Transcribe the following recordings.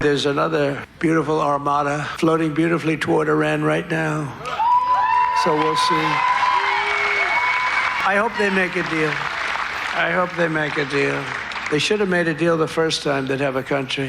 There's another beautiful armada floating beautifully toward Iran right now. So we'll see. I hope they make a deal. I hope they make a deal. They should have made a deal the first time they'd have a country.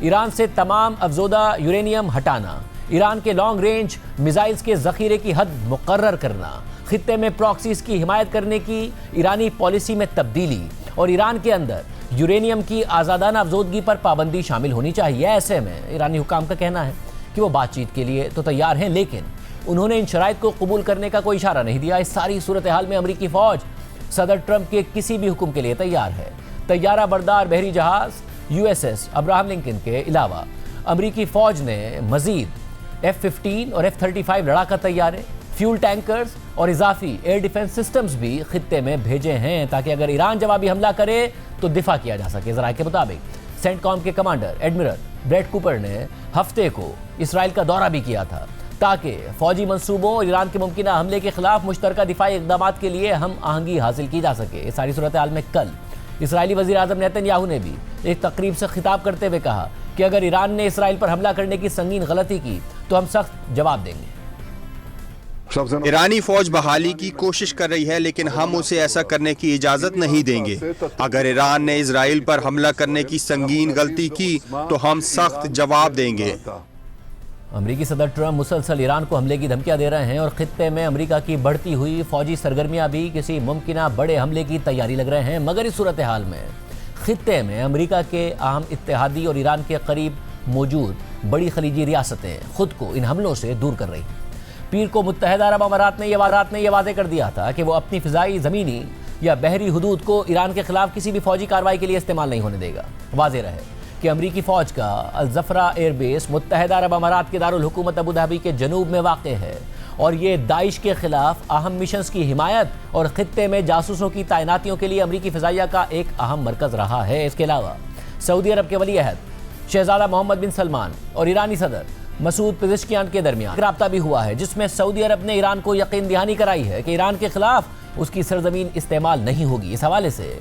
Iran سے تمام افزودہ uranium ہٹانا، ایران کے long range missiles کے ذخیرے کی حد مقرر کرنا، خطے میں پراکسیز کی حمایت کرنے کی ایرانی پالیسی میں تبدیلی اور ایران کے اندر یورینیم کی آزادانہ افزودگی پر پابندی شامل ہونی چاہیے۔ ایسے میں ایرانی حکام کا کہنا ہے کہ وہ بات چیت کے لیے تو تیار ہیں، لیکن انہوں نے ان شرائط کو قبول کرنے کا کوئی اشارہ نہیں دیا۔ اس ساری صورتحال میں امریکی فوج صدر ٹرمپ کے کسی بھی حکم کے لیے تیار ہے۔ طیارہ بردار بحری جہاز USS ابراہم لنکن کے علاوہ امریکی فوج نے مزید F-15 اور F-35 لڑاکا طیارے، فیول ٹینکرز اور اضافی ایئر ڈیفنس سسٹمز بھی خطے میں بھیجے ہیں تاکہ اگر ایران جوابی حملہ کرے تو دفاع کیا جا سکے۔ ذرائع کے مطابق سینٹ کام کے کمانڈر ایڈمرل بریٹ کوپر نے ہفتے کو اسرائیل کا دورہ بھی کیا تھا تاکہ فوجی منصوبوں اور ایران کے ممکنہ حملے کے خلاف مشترکہ دفاعی اقدامات کے لیے ہم آہنگی حاصل کی جا سکے۔ اس ساری صورتحال میں کل اسرائیلی وزیر اعظم نیتن یاہو نے بھی ایک تقریب سے خطاب کرتے ہوئے کہا کہ اگر ایران نے اسرائیل پر حملہ کرنے کی سنگین غلطی کی تو ہم سخت جواب دیں گے۔ ایرانی فوج بحالی کی کوشش کر رہی ہے لیکن ہم اسے ایسا کرنے کی اجازت نہیں دیں گے۔ اگر ایران نے اسرائیل پر حملہ کرنے کی سنگین غلطی کی تو ہم سخت جواب دیں گے۔ امریکی صدر ٹرمپ مسلسل ایران کو حملے کی دھمکیاں دے رہے ہیں اور خطے میں امریکہ کی بڑھتی ہوئی فوجی سرگرمیاں بھی کسی ممکنہ بڑے حملے کی تیاری لگ رہے ہیں، مگر اس صورتحال میں خطے میں امریکہ کے اہم اتحادی اور ایران کے قریب موجود بڑی خلیجی ریاستیں خود کو ان حملوں سے دور کر رہی ہیں۔ پیر کو متحدہ عرب امارات نے یہ واضح کر دیا تھا کہ وہ اپنی فضائی، زمینی یا بحری حدود کو ایران کے خلاف کسی بھی فوجی کارروائی کے لیے استعمال نہیں ہونے دے گا۔ واضح رہے کہ امریکی فوج کا الزفرا ایئر بیس متحدہ عرب امارات کے دارالحکومت ابوظہبی کے جنوب میں واقع ہے اور یہ داعش کے خلاف اہم مشنز کی حمایت اور خطے میں جاسوسوں کی تعیناتیوں کے لیے امریکی فضائیہ کا ایک اہم مرکز رہا ہے۔ اس کے علاوہ سعودی عرب کے ولی عہد شہزادہ محمد بن سلمان اور ایرانی صدر مسعود پزشکیان کے درمیان رابطہ بھی ہوا ہے، جس میں سعودی عرب نے ایران کو یقین دہانی کرائی ہے کہ ایران کے خلاف اس کی سرزمین استعمال نہیں ہوگی۔ اس حوالے سے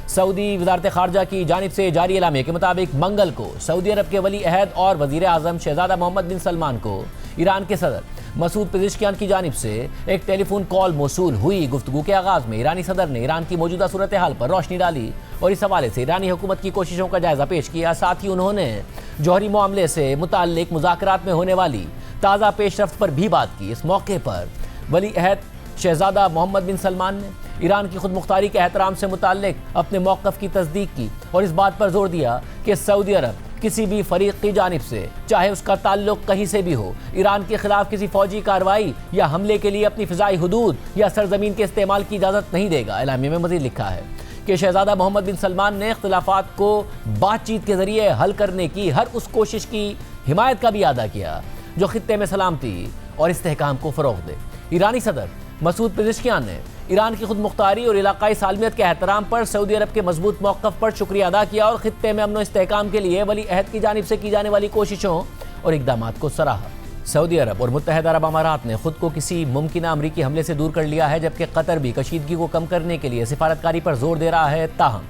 سعودی وزارت خارجہ کی جانب سے جاری اعلامیہ کے مطابق منگل کو سعودی عرب کے ولی عہد اور وزیر اعظم شہزادہ محمد بن سلمان کو ایران کے صدر مسعود پزشکیان کی جانب سے ایک ٹیلی فون کال موصول ہوئی۔ گفتگو کے آغاز میں ایرانی صدر نے ایران کی موجودہ صورتحال پر روشنی ڈالی اور اس حوالے سے ایرانی حکومت کی کوششوں کا جائزہ پیش کیا۔ ساتھ ہی انہوں نے جوہری معاملے سے متعلق مذاکرات میں ہونے والی تازہ پیش رفت پر بھی بات کی۔ اس موقع پر ولی عہد شہزادہ محمد بن سلمان نے ایران کی خود مختاری کے احترام سے متعلق اپنے موقف کی تصدیق کی اور اس بات پر زور دیا کہ سعودی عرب کسی بھی فریق کی جانب سے، چاہے اس کا تعلق کہیں سے بھی ہو، ایران کے خلاف کسی فوجی کارروائی یا حملے کے لیے اپنی فضائی حدود یا سرزمین کے استعمال کی اجازت نہیں دے گا۔ اعلامیہ میں مزید لکھا ہے کہ شہزادہ محمد بن سلمان نے اختلافات کو بات چیت کے ذریعے حل کرنے کی ہر اس کوشش کی حمایت کا بھی اعادہ کیا جو خطے میں سلامتی اور استحکام کو فروغ دے۔ ایرانی صدر مسعود پزشکیان نے ایران کی خود مختاری اور علاقائی سالمیت کے احترام پر سعودی عرب کے مضبوط موقف پر شکریہ ادا کیا اور خطے میں امن و استحکام کے لیے ولی عہد کی جانب سے کی جانے والی کوششوں اور اقدامات کو سراہا۔ سعودی عرب اور متحدہ عرب امارات نے خود کو کسی ممکنہ امریکی حملے سے دور کر لیا ہے، جبکہ قطر بھی کشیدگی کو کم کرنے کے لیے سفارتکاری پر زور دے رہا ہے۔ تاہم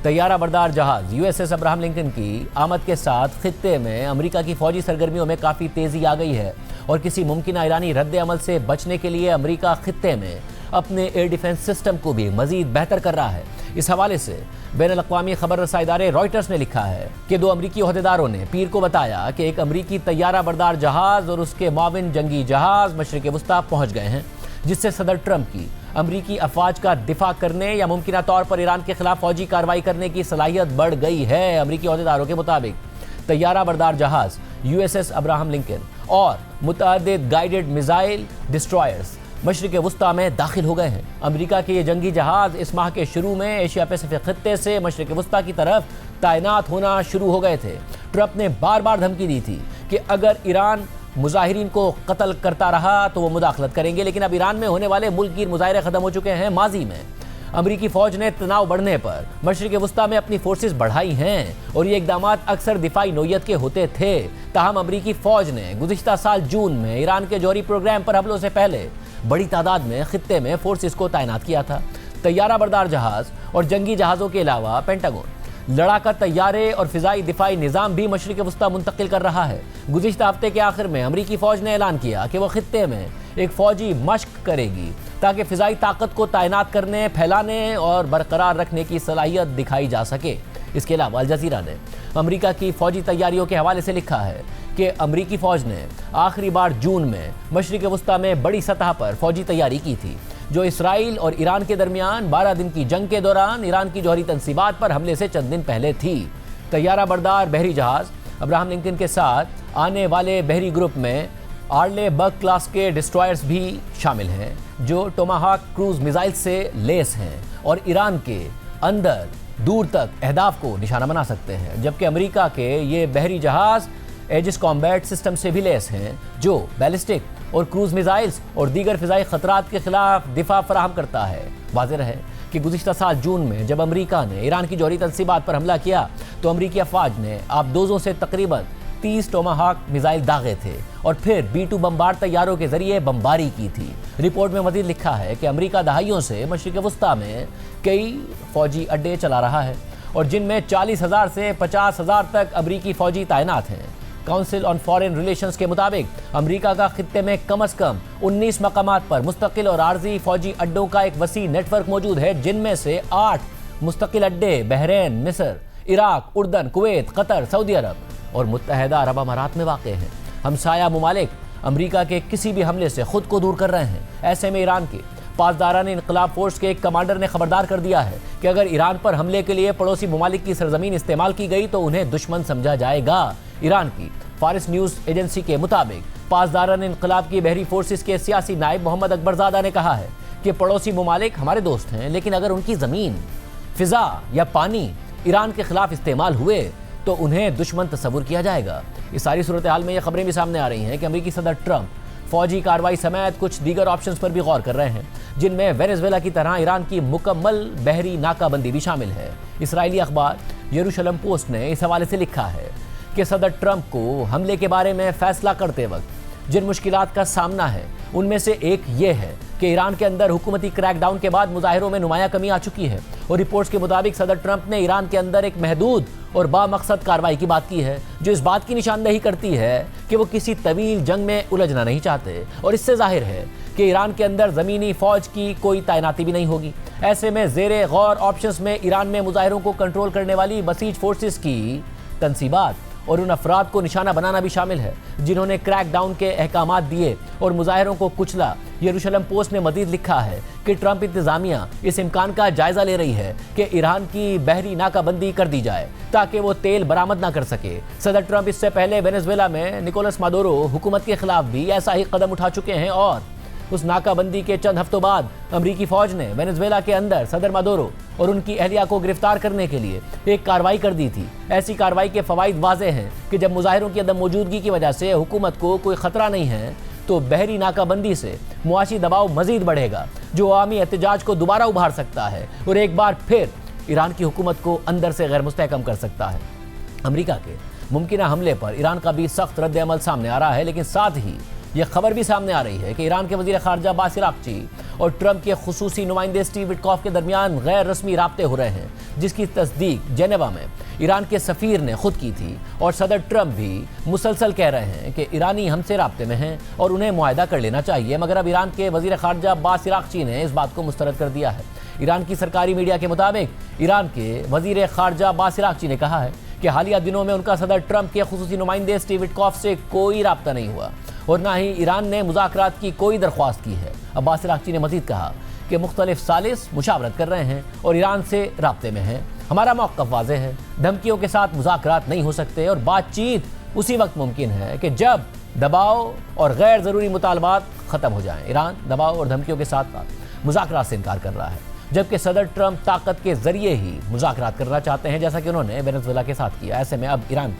طیارہ بردار جہاز USS ابراہم لنکن کی آمد کے ساتھ خطے میں امریکہ کی فوجی سرگرمیوں میں کافی تیزی آ گئی ہے اور کسی ممکنہ ایرانی رد عمل سے بچنے کے لیے امریکہ خطے میں اپنے ایئر ڈیفنس سسٹم کو بھی مزید بہتر کر رہا ہے۔ اس حوالے سے بین الاقوامی خبر رساں ادارے رائٹرز نے لکھا ہے کہ 2 امریکی عہدیداروں نے پیر کو بتایا کہ ایک امریکی طیارہ بردار جہاز اور اس کے معاون جنگی جہاز مشرق وسطی پہنچ گئے ہیں، جس سے صدر ٹرمپ کی امریکی افواج کا دفاع کرنے یا ممکنہ طور پر ایران کے خلاف فوجی کارروائی کرنے کی صلاحیت بڑھ گئی ہے۔ امریکی عہدیداروں کے مطابق طیارہ بردار جہاز USS ابراہم لنکن اور متعدد گائیڈڈ میزائل ڈسٹرائرز مشرق وسطی میں داخل ہو گئے ہیں۔ امریکہ کے یہ جنگی جہاز اس ماہ کے شروع میں ایشیا پیسیفک خطے سے مشرق وسطی کی طرف تعینات ہونا شروع ہو گئے تھے۔ ٹرمپ نے بار بار دھمکی دی تھی کہ اگر ایران مظاہرین کو قتل کرتا رہا تو وہ مداخلت کریں گے، لیکن اب ایران میں ہونے والے ملک گیر مظاہرے ختم ہو چکے ہیں۔ ماضی میں امریکی فوج نے تناؤ بڑھنے پر مشرق وسطی میں اپنی فورسز بڑھائی ہیں اور یہ اقدامات اکثر دفاعی نوعیت کے ہوتے تھے۔ تاہم امریکی فوج نے گزشتہ سال جون میں ایران کے جوہری پروگرام پر حملوں سے پہلے بڑی تعداد میں خطے میں فورسز کو تعینات کیا تھا۔ طیارہ بردار جہاز اور جنگی جہازوں کے علاوہ پینٹاگون لڑاکا طیارے اور فضائی دفاعی نظام بھی مشرق وسطی منتقل کر رہا ہے۔ گزشتہ ہفتے کے آخر میں امریکی فوج نے اعلان کیا کہ وہ خطے میں ایک فوجی مشق کرے گی۔ تاکہ فضائی طاقت کو تعینات کرنے، پھیلانے اور برقرار رکھنے کی صلاحیت دکھائی جا سکے۔ اس کے علاوہ الجزیرہ نے امریکہ کی فوجی تیاریوں کے حوالے سے لکھا ہے کہ امریکی فوج نے آخری بار جون میں مشرق وسطیٰ میں بڑی سطح پر فوجی تیاری کی تھی، جو اسرائیل اور ایران کے درمیان 12 دن کی جنگ کے دوران ایران کی جوہری تنصیبات پر حملے سے چند دن پہلے تھی۔ طیارہ بردار بحری جہاز ابراہم لنکن کے ساتھ آنے والے بحری گروپ میں آرلے برگ کلاس کے ڈسٹرائرز بھی شامل ہیں، جو ٹوماہاک کروز میزائل سے لیس ہیں اور ایران کے اندر دور تک اہداف کو نشانہ بنا سکتے ہیں، جبکہ امریکہ کے یہ بحری جہاز ایجس کامبیٹ سسٹم سے بھی لیس ہیں، جو بیلسٹک اور کروز میزائلز اور دیگر فضائی خطرات کے خلاف دفاع فراہم کرتا ہے۔ واضح رہے کہ گزشتہ سال جون میں جب امریکہ نے ایران کی جوہری تنصیبات پر حملہ کیا تو امریکی افواج نے آبدوزوں سے تقریباً 30 ٹوماہاک میزائل داغے تھے اور پھر B-2 بمبار طیاروں کے ذریعے بمباری کی تھی۔ رپورٹ میں مزید لکھا ہے کہ امریکہ دہائیوں سے مشرق وسطیٰ میں کئی فوجی اڈے چلا رہا ہے اور جن میں 40,000 سے 50,000 تک امریکی فوجی تعینات ہیں۔ کونسل آن فارن ریلیشنز کے مطابق امریکہ کا خطے میں کم از کم 19 مقامات پر مستقل اور عارضی فوجی اڈوں کا ایک وسیع نیٹ ورک موجود ہے، جن میں سے 8 مستقل اڈے بحرین، مصر، عراق، اردن، کویت، قطر، سعودی عرب اور متحدہ عرب امارات میں واقع ہیں۔ ہمسایہ ممالک امریکہ کے کسی بھی حملے سے خود کو دور کر رہے ہیں۔ ایسے میں ایران کے پاسداران انقلاب فورس کے ایک کمانڈر نے خبردار کر دیا ہے کہ اگر ایران پر حملے کے لیے پڑوسی ممالک کی سرزمین استعمال کی گئی تو انہیں دشمن سمجھا جائے گا۔ ایران کی فارس نیوز ایجنسی کے مطابق پاسداران انقلاب کی بحری فورسز کے سیاسی نائب محمد اکبر زادہ نے کہا ہے کہ پڑوسی ممالک ہمارے دوست ہیں، لیکن اگر ان کی زمین، فضا یا پانی ایران کے خلاف استعمال ہوئے تو انہیں دشمن تصور کیا جائے گا۔ اس ساری صورتحال میں یہ خبریں بھی سامنے آ رہی ہیں کہ امریکی صدر ٹرمپ فوجی کارروائی سمیت کچھ دیگر آپشنز پر بھی غور کر رہے ہیں، جن میں وینزویلا کی طرح ایران کی مکمل بحری ناکہ بندی بھی شامل ہے۔ اسرائیلی اخبار یروشلم پوسٹ نے اس حوالے سے لکھا ہے کہ صدر ٹرمپ کو حملے کے بارے میں فیصلہ کرتے وقت جن مشکلات کا سامنا ہے ان میں سے ایک یہ ہے کہ ایران کے اندر حکومتی کریک ڈاؤن کے بعد مظاہروں میں نمایاں کمی آ چکی ہے، اور رپورٹس کے مطابق صدر ٹرمپ نے ایران کے اندر ایک محدود اور بامقصد کارروائی کی بات کی ہے، جو اس بات کی نشاندہی کرتی ہے کہ وہ کسی طویل جنگ میں الجھنا نہیں چاہتے، اور اس سے ظاہر ہے کہ ایران کے اندر زمینی فوج کی کوئی تعیناتی بھی نہیں ہوگی۔ ایسے میں زیر غور آپشنز میں ایران میں مظاہروں کو کنٹرول کرنے والی بسیج فورسز کی تنصیبات اور ان افراد کو نشانہ بنانا بھی شامل ہے جنہوں نے کریک ڈاؤن کے احکامات دیے اور مظاہروں کو کچلا۔ یروشلم پوسٹ نے مزید لکھا ہے کہ ٹرمپ انتظامیہ اس امکان کا جائزہ لے رہی ہے کہ ایران کی بحری ناکہ بندی کر دی جائے تاکہ وہ تیل برآمد نہ کر سکے۔ صدر ٹرمپ اس سے پہلے وینزویلا میں نکولس مادورو حکومت کے خلاف بھی ایسا ہی قدم اٹھا چکے ہیں، اور اس ناکہ بندی کے چند ہفتوں بعد امریکی فوج نے وینزویلا کے اندر صدر مادورو اور ان کی اہلیہ کو گرفتار کرنے کے لیے ایک کارروائی کر دی تھی۔ ایسی کارروائی کے فوائد واضح ہیں کہ جب مظاہروں کی عدم موجودگی کی وجہ سے حکومت کو کوئی خطرہ نہیں ہے تو بحری ناکہ بندی سے معاشی دباؤ مزید بڑھے گا، جو عوامی احتجاج کو دوبارہ ابھار سکتا ہے اور ایک بار پھر ایران کی حکومت کو اندر سے غیر مستحکم کر سکتا ہے۔ امریکہ کے ممکنہ حملے پر ایران کا بھی سخت رد عمل سامنے آ رہا ہے، لیکن ساتھ ہی یہ خبر بھی سامنے آ رہی ہے کہ ایران کے وزیر خارجہ عباس عراقچی اور ٹرمپ کے خصوصی نمائندے اسٹیو وٹکاف کے درمیان غیر رسمی رابطے ہو رہے ہیں، جس کی تصدیق جنیوا میں ایران کے سفیر نے خود کی تھی، اور صدر ٹرمپ بھی مسلسل کہہ رہے ہیں کہ ایرانی ہم سے رابطے میں ہیں اور انہیں معاہدہ کر لینا چاہیے، مگر اب ایران کے وزیر خارجہ عباس عراقچی نے اس بات کو مسترد کر دیا ہے۔ ایران کی سرکاری میڈیا کے مطابق ایران کے وزیر خارجہ عباس عراقچی نے کہا ہے کہ حالیہ دنوں میں ان کا صدر ٹرمپ کے خصوصی نمائندے اسٹیو وٹکاف سے کوئی رابطہ نہیں ہوا اور نہ ہی ایران نے مذاکرات کی کوئی درخواست کی ہے۔ عباس عراقچی نے مزید کہا کہ مختلف ثالث مشاورت کر رہے ہیں اور ایران سے رابطے میں ہیں۔ ہمارا موقف واضح ہے، دھمکیوں کے ساتھ مذاکرات نہیں ہو سکتے اور بات چیت اسی وقت ممکن ہے کہ جب دباؤ اور غیر ضروری مطالبات ختم ہو جائیں۔ ایران دباؤ اور دھمکیوں کے ساتھ مذاکرات سے انکار کر رہا ہے، جبکہ صدر ٹرمپ طاقت کے ذریعے ہی مذاکرات کرنا چاہتے ہیں، جیسا کہ انہوں نے وینزویلا کے ساتھ کیا۔ ایسے میں اب ایران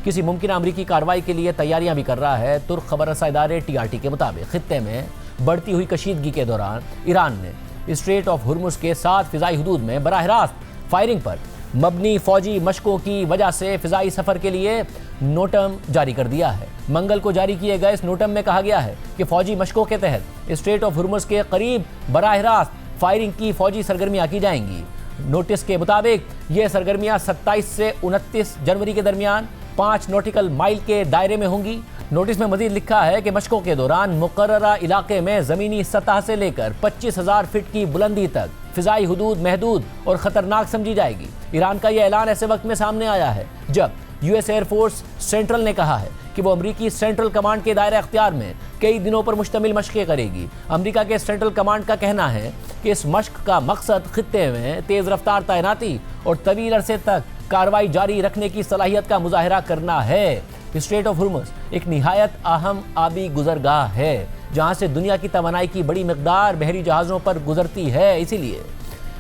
کسی ممکنہ امریکی کارروائی کے لیے تیاریاں بھی کر رہا ہے۔ ترک خبر رساں ادارے TRT کے مطابق خطے میں بڑھتی ہوئی کشیدگی کے دوران ایران نے اسٹریٹ آف ہرمز کے ساتھ فضائی حدود میں براہ راست فائرنگ پر مبنی فوجی مشقوں کی وجہ سے فضائی سفر کے لیے نوٹم جاری کر دیا ہے۔ منگل کو جاری کیے گئے اس نوٹم میں کہا گیا ہے کہ فوجی مشقوں کے تحت اسٹریٹ آف ہرمز کے قریب براہ راست فائرنگ کی فوجی سرگرمیاں کی جائیں گی۔ نوٹس کے مطابق یہ سرگرمیاں 27 سے 29 جنوری کے درمیان 5 نوٹیکل مائل کے دائرے میں ہوں گی۔ نوٹس میں مزید لکھا ہے کہ مشقوں کے دوران مقررہ علاقے میں زمینی سطح سے لے کر 25,000 فٹ کی بلندی تک فضائی حدود محدود اور خطرناک سمجھی جائے گی۔ ایران کا یہ اعلان ایسے وقت میں سامنے آیا ہے جب U S air force central نے کہا ہے کہ وہ امریکی سینٹرل کمانڈ کے دائرہ اختیار میں کئی دنوں پر مشتمل مشقیں کرے گی۔ امریکہ کے سینٹرل کمانڈ کا کہنا ہے کہ اس مشق کا مقصد خطے میں تیز رفتار تعیناتی اور طویل عرصے تک کارروائی جاری رکھنے کی صلاحیت کا مظاہرہ کرنا ہے۔ اسٹریٹ آف ہرمز ایک نہایت اہم آبی گزرگاہ ہے جہاں سے دنیا کی توانائی کی بڑی مقدار بحری جہازوں پر گزرتی ہے، اسی لیے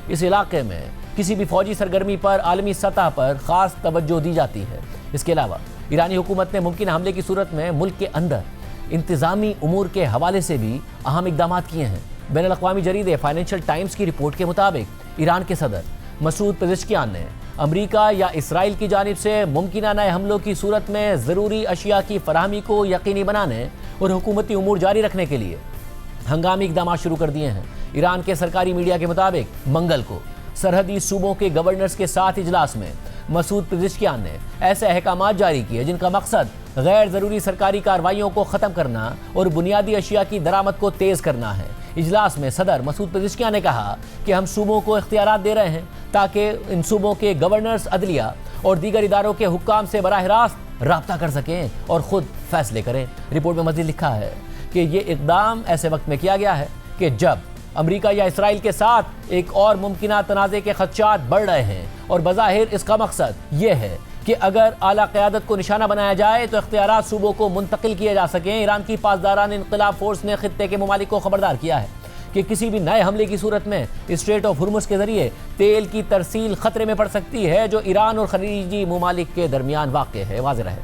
اس علاقے میں کسی بھی فوجی سرگرمی پر عالمی سطح پر خاص توجہ دی جاتی ہے۔ اس کے علاوہ ایرانی حکومت نے ممکنہ حملے کی صورت میں ملک کے اندر انتظامی امور کے حوالے سے بھی اہم اقدامات کیے ہیں۔ بین الاقوامی جریدے فائنینشل ٹائمز کی رپورٹ کے مطابق ایران کے صدر مسعود پزشکیان نے امریکہ یا اسرائیل کی جانب سے ممکنہ نئے حملوں کی صورت میں ضروری اشیاء کی فراہمی کو یقینی بنانے اور حکومتی امور جاری رکھنے کے لیے ہنگامی اقدامات شروع کر دیے ہیں۔ ایران کے سرکاری میڈیا کے مطابق منگل کو سرحدی صوبوں کے گورنرز کے ساتھ اجلاس میں مسعود پزشکیان نے ایسے احکامات جاری کیے جن کا مقصد غیر ضروری سرکاری کارروائیوں کو ختم کرنا اور بنیادی اشیاء کی درآمد کو تیز کرنا ہے۔ اجلاس میں صدر مسعود پزشکیان نے کہا کہ ہم صوبوں کو اختیارات دے رہے ہیں تاکہ ان صوبوں کے گورنرز، عدلیہ اور دیگر اداروں کے حکام سے براہ راست رابطہ کر سکیں اور خود فیصلے کریں۔ رپورٹ میں مزید لکھا ہے کہ یہ اقدام ایسے وقت میں کیا گیا ہے کہ جب امریکہ یا اسرائیل کے ساتھ ایک اور ممکنہ تنازع کے خدشات بڑھ رہے ہیں اور بظاہر اس کا مقصد یہ ہے کہ اگر اعلیٰ قیادت کو نشانہ بنایا جائے تو اختیارات صوبوں کو منتقل کیے جا سکیں۔ ایران کی پاسداران انقلاب فورس نے خطے کے ممالک کو خبردار کیا ہے کہ کسی بھی نئے حملے کی صورت میں اسٹریٹ آف ہرمز کے ذریعے تیل کی ترسیل خطرے میں پڑ سکتی ہے جو ایران اور خلیجی ممالک کے درمیان واقع ہے۔ واضح رہے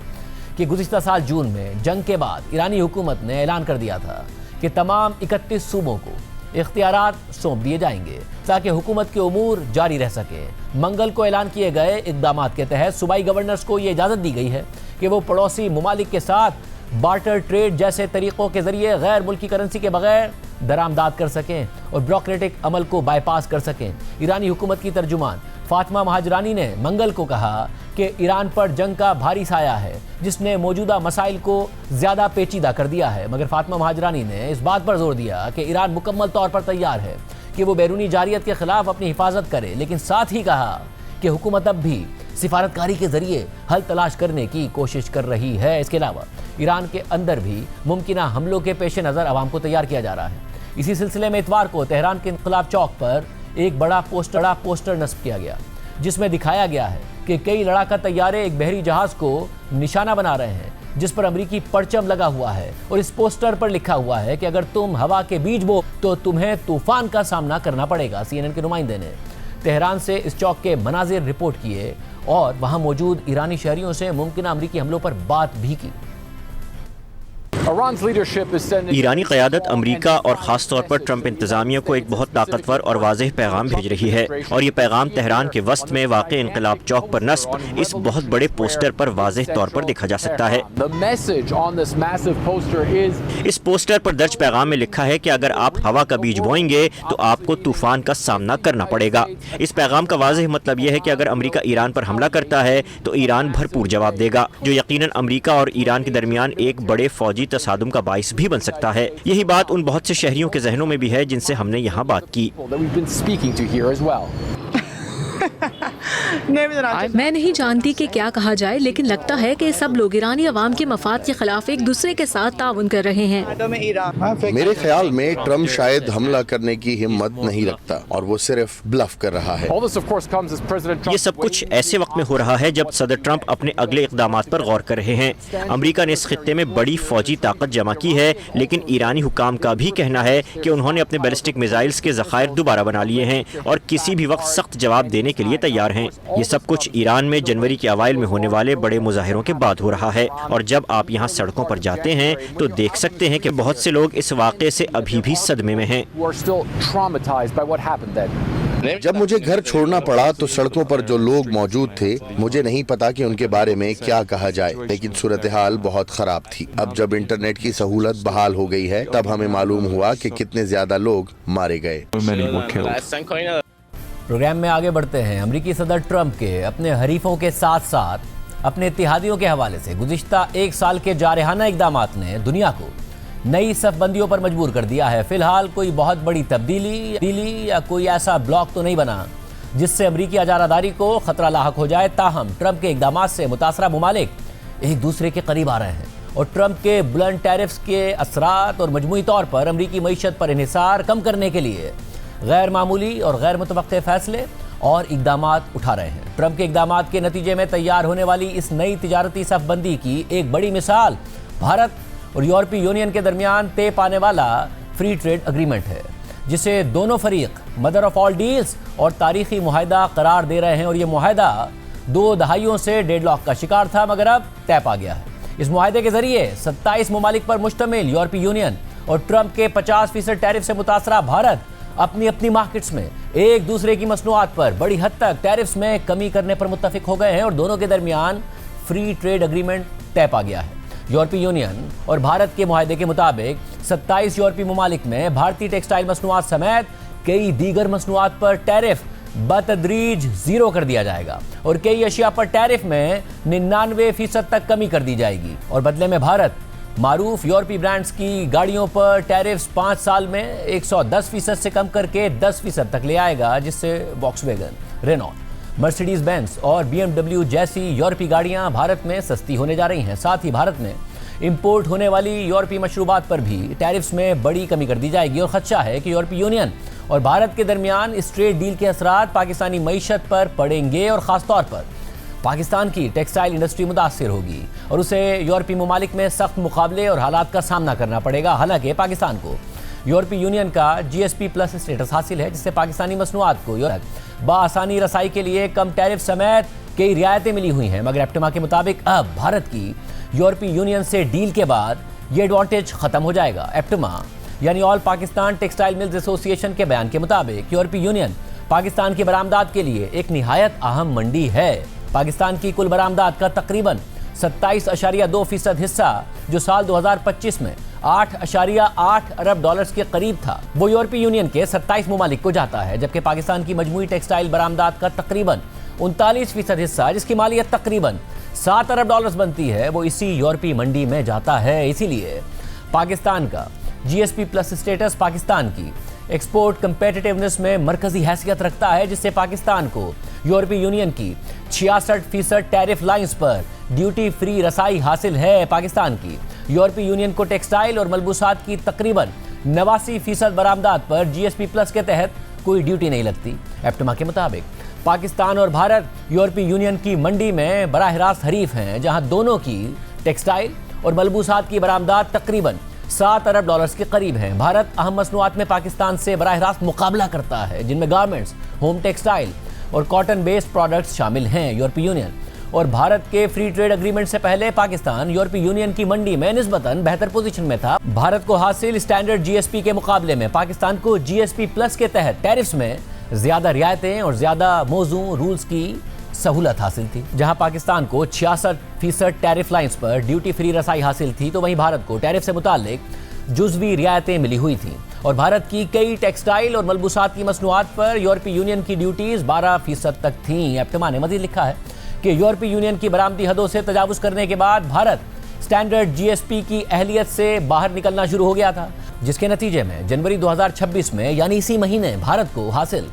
کہ گزشتہ سال جون میں جنگ کے بعد ایرانی حکومت نے اعلان کر دیا تھا کہ تمام 31 صوبوں کو اختیارات سونپ دیے جائیں گے تاکہ حکومت کے امور جاری رہ سکے۔ منگل کو اعلان کیے گئے اقدامات کے تحت صوبائی گورنرز کو یہ اجازت دی گئی ہے کہ وہ پڑوسی ممالک کے ساتھ بارٹر ٹریڈ جیسے طریقوں کے ذریعے غیر ملکی کرنسی کے بغیر درآمدات کر سکیں اور بیوروکریٹک عمل کو بائی پاس کر سکیں۔ ایرانی حکومت کی ترجمان فاطمہ مہاجرانی نے منگل کو کہا کہ ایران پر جنگ کا بھاری سایہ ہے جس نے موجودہ مسائل کو زیادہ پیچیدہ کر دیا ہے، مگر فاطمہ مہاجرانی نے اس بات پر زور دیا کہ ایران مکمل طور پر تیار ہے کہ وہ بیرونی جارحیت کے خلاف اپنی حفاظت کرے، لیکن ساتھ ہی کہا کہ حکومت اب بھی سفارتکاری کے ذریعے حل تلاش کرنے کی کوشش کر رہی ہے۔ اس کے علاوہ ایران کے اندر بھی ممکنہ حملوں کے پیش نظر عوام کو تیار کیا جا رہا ہے۔ اسی سلسلے میں اتوار کو تہران کے انقلاب چوک پر ایک بڑا پوسٹر نصب کیا گیا جس میں دکھایا گیا ہے کہ کئی لڑاکا طیارے ایک بحری جہاز کو نشانہ بنا رہے ہیں جس پر امریکی پرچم لگا ہوا ہے، اور اس پوسٹر پر لکھا ہوا ہے کہ اگر تم ہوا کے بیچ بو تو تمہیں طوفان کا سامنا کرنا پڑے گا۔ CNN کے نمائندے نے تہران سے اس چوک کے مناظر رپورٹ کیے اور وہاں موجود ایرانی شہریوں سے ممکنہ امریکی حملوں پر بات بھی کی۔ ایرانی قیادت امریکہ اور خاص طور پر ٹرمپ انتظامیہ کو ایک بہت طاقتور اور واضح پیغام بھیج رہی ہے، اور یہ پیغام تہران کے وسط میں واقع انقلاب چوک پر نصب اس بہت بڑے پوسٹر پر واضح طور پر دیکھا جا سکتا ہے۔ اس پوسٹر پر درج پیغام میں لکھا ہے کہ اگر آپ ہوا کا بیج بوئیں گے تو آپ کو طوفان کا سامنا کرنا پڑے گا۔ اس پیغام کا واضح مطلب یہ ہے کہ اگر امریکہ ایران پر حملہ کرتا ہے تو ایران بھرپور جواب دے گا، جو یقیناً امریکہ اور ایران کے درمیان ایک بڑے فوجی تصادم کا باعث بھی بن سکتا ہے۔ یہی بات ان بہت سے شہریوں کے ذہنوں میں بھی ہے جن سے ہم نے یہاں بات کی۔ میں نہیں جانتی کہ کیا کہا جائے، لیکن لگتا ہے کہ سب لوگ ایرانی عوام کے مفاد کے خلاف ایک دوسرے کے ساتھ تعاون کر رہے ہیں۔ میرے خیال میں ٹرمپ شاید حملہ کرنے کی ہمت نہیں رکھتا اور وہ صرف بلف کر رہا ہے۔ یہ سب کچھ ایسے وقت میں ہو رہا ہے جب صدر ٹرمپ اپنے اگلے اقدامات پر غور کر رہے ہیں۔ امریکہ نے اس خطے میں بڑی فوجی طاقت جمع کی ہے، لیکن ایرانی حکام کا بھی کہنا ہے کہ انہوں نے اپنے بیلسٹک میزائلز کے ذخائر دوبارہ بنا لیے ہیں اور کسی بھی وقت سخت جواب دینے کے لیے تیار ہیں۔ یہ سب کچھ ایران میں جنوری کے اوائل میں ہونے والے بڑے مظاہروں کے بعد ہو رہا ہے، اور جب آپ یہاں سڑکوں پر جاتے ہیں تو دیکھ سکتے ہیں کہ بہت سے لوگ اس واقعے سے ابھی بھی صدمے میں ہیں۔ جب مجھے گھر چھوڑنا پڑا تو سڑکوں پر جو لوگ موجود تھے مجھے نہیں پتا کہ ان کے بارے میں کیا کہا جائے، لیکن صورتحال بہت خراب تھی۔ اب جب انٹرنیٹ کی سہولت بحال ہو گئی ہے تب ہمیں معلوم ہوا کہ کتنے زیادہ لوگ مارے گئے۔ پروگرام میں آگے بڑھتے ہیں۔ امریکی صدر ٹرمپ کے اپنے حریفوں کے ساتھ ساتھ اپنے اتحادیوں کے حوالے سے گزشتہ ایک سال کے جارحانہ اقدامات نے دنیا کو نئی صف بندیوں پر مجبور کر دیا ہے۔ فی الحال کوئی بہت بڑی تبدیلی یا کوئی ایسا بلاک تو نہیں بنا جس سے امریکی اجارہ داری کو خطرہ لاحق ہو جائے، تاہم ٹرمپ کے اقدامات سے متاثرہ ممالک ایک دوسرے کے قریب آ رہے ہیں اور ٹرمپ کے بلند ٹیرفز کے اثرات اور مجموعی طور پر امریکی معیشت پر انحصار کم کرنے کے لیے غیر معمولی اور غیر متوقع فیصلے اور اقدامات اٹھا رہے ہیں۔ ٹرمپ کے اقدامات کے نتیجے میں تیار ہونے والی اس نئی تجارتی صف بندی کی ایک بڑی مثال بھارت اور یورپی یونین کے درمیان طے پانے والا فری ٹریڈ اگریمنٹ ہے، جسے دونوں فریق مدر آف آل ڈیلز اور تاریخی معاہدہ قرار دے رہے ہیں، اور یہ معاہدہ 2 دہائیوں سے ڈیڈ لاک کا شکار تھا مگر اب طے پا گیا ہے۔ اس معاہدے کے ذریعے 27 ممالک پر مشتمل یورپی یونین اور ٹرمپ کے 50% ٹیرف سے متاثرہ بھارت اپنی مارکیٹس میں ایک دوسرے کی مصنوعات پر بڑی حد تک ٹیرفز میں کمی کرنے پر متفق ہو گئے ہیں اور دونوں کے درمیان فری ٹریڈ اگریمنٹ طے پا گیا ہے۔ یورپی یونین اور بھارت کے معاہدے کے مطابق 27 یورپی ممالک میں بھارتی ٹیکسٹائل مصنوعات سمیت کئی دیگر مصنوعات پر ٹیرف بتدریج 0 کر دیا جائے گا اور کئی اشیاء پر ٹیرف میں 99% تک کمی کر دی جائے گی، اور بدلے میں بھارت معروف یورپی برانڈز کی گاڑیوں پر ٹیرفز 5 سال میں 110% سے کم کر کے 10% تک لے آئے گا، جس سے Volkswagen, Renault, Mercedes Benz اور BMW جیسی یورپی گاڑیاں بھارت میں سستی ہونے جا رہی ہیں۔ ساتھ ہی بھارت میں امپورٹ ہونے والی یورپی مشروبات پر بھی ٹیرفز میں بڑی کمی کر دی جائے گی، اور خدشہ ہے کہ یورپی یونین اور بھارت کے درمیان اس ٹریڈ ڈیل کے اثرات پاکستانی معیشت پر پڑیں گے اور خاص طور پر پاکستان کی ٹیکسٹائل انڈسٹری متاثر ہوگی اور اسے یورپی ممالک میں سخت مقابلے اور حالات کا سامنا کرنا پڑے گا۔ حالانکہ پاکستان کو یورپی یونین کا GSP پلس اسٹیٹس حاصل ہے، جس سے پاکستانی مصنوعات کو بآسانی رسائی کے لیے کم ٹیرف سمیت کئی رعایتیں ملی ہوئی ہیں، مگر ایپٹما کے مطابق اب بھارت کی یورپی یونین سے ڈیل کے بعد یہ ایڈوانٹیج ختم ہو جائے گا۔ ایپٹما یعنی آل پاکستان ٹیکسٹائل ملز ایسوسی ایشن کے بیان کے مطابق یورپی یونین پاکستان کی برآمدات کے لیے ایک نہایت اہم منڈی ہے۔ پاکستان کی کل برآمدات کا تقریباً 27.2% حصہ جو سال 2025 میں $8.8 ارب کے قریب تھا، وہ یورپی یونین کے 27 ممالک کو جاتا ہے، جبکہ پاکستان کی مجموعی ٹیکسٹائل برآمدات کا تقریباً 39% حصہ جس کی مالیت تقریباً $7 ارب بنتی ہے، وہ اسی یورپی منڈی میں جاتا ہے۔ اسی لیے پاکستان کا GSP پلس اسٹیٹس پاکستان کی ایکسپورٹ کمپیٹیٹیونس میں مرکزی حیثیت رکھتا ہے، جس سے پاکستان کو یورپی یونین کی 66% ٹیرف لائنز پر ڈیوٹی فری رسائی حاصل ہے۔ پاکستان کی یورپی یونین کو ٹیکسٹائل اور ملبوسات کی تقریباً 89% برآمدات پر GSP پلس کے تحت کوئی ڈیوٹی نہیں لگتی۔ ایپٹما کے مطابق پاکستان اور بھارت یورپی یونین کی منڈی میں براہ راست حریف ہیں، جہاں دونوں کی ٹیکسٹائل اور ملبوسات کی برآمدات تقریباً $7 ارب کے قریب ہیں۔ بھارت اہم مصنوعات میں پاکستان سے براہ راست مقابلہ کرتا ہے، جن میں گارمنٹس، ہوم ٹیکسٹائل اور کاٹن بیسڈ پروڈکٹس شامل ہیں۔ یورپی یونین اور بھارت کے فری ٹریڈ اگریمنٹ سے پہلے پاکستان یورپی یونین کی منڈی میں نسبتاً بہتر پوزیشن میں تھا۔ بھارت کو حاصل اسٹینڈرڈ GSP کے مقابلے میں پاکستان کو GSP پلس کے تحت ٹیرفز میں زیادہ رعایتیں اور زیادہ موزوں رولز کی سہولت حاصل تھی۔ جہاں پاکستان کو 66% ٹیرف لائنز پر ڈیوٹی فری رسائی حاصل تھی، تو وہیں بھارت کو ٹیرف سے متعلق جزوی رعایتیں ملی ہوئی تھیں، اور بھارت کی کئی ٹیکسٹائل اور ملبوسات کی مصنوعات پر یورپی یونین کی ڈیوٹیز 12% تک تھیں۔ ایپٹما نے مزید لکھا ہے کہ یورپی یونین کی برآمدی حدوں سے تجاوز کرنے کے بعد بھارت اسٹینڈرڈ GSP کی اہلیت سے باہر نکلنا شروع ہو گیا تھا، جس کے نتیجے میں جنوری 2026 میں یعنی اسی مہینے بھارت کو حاصل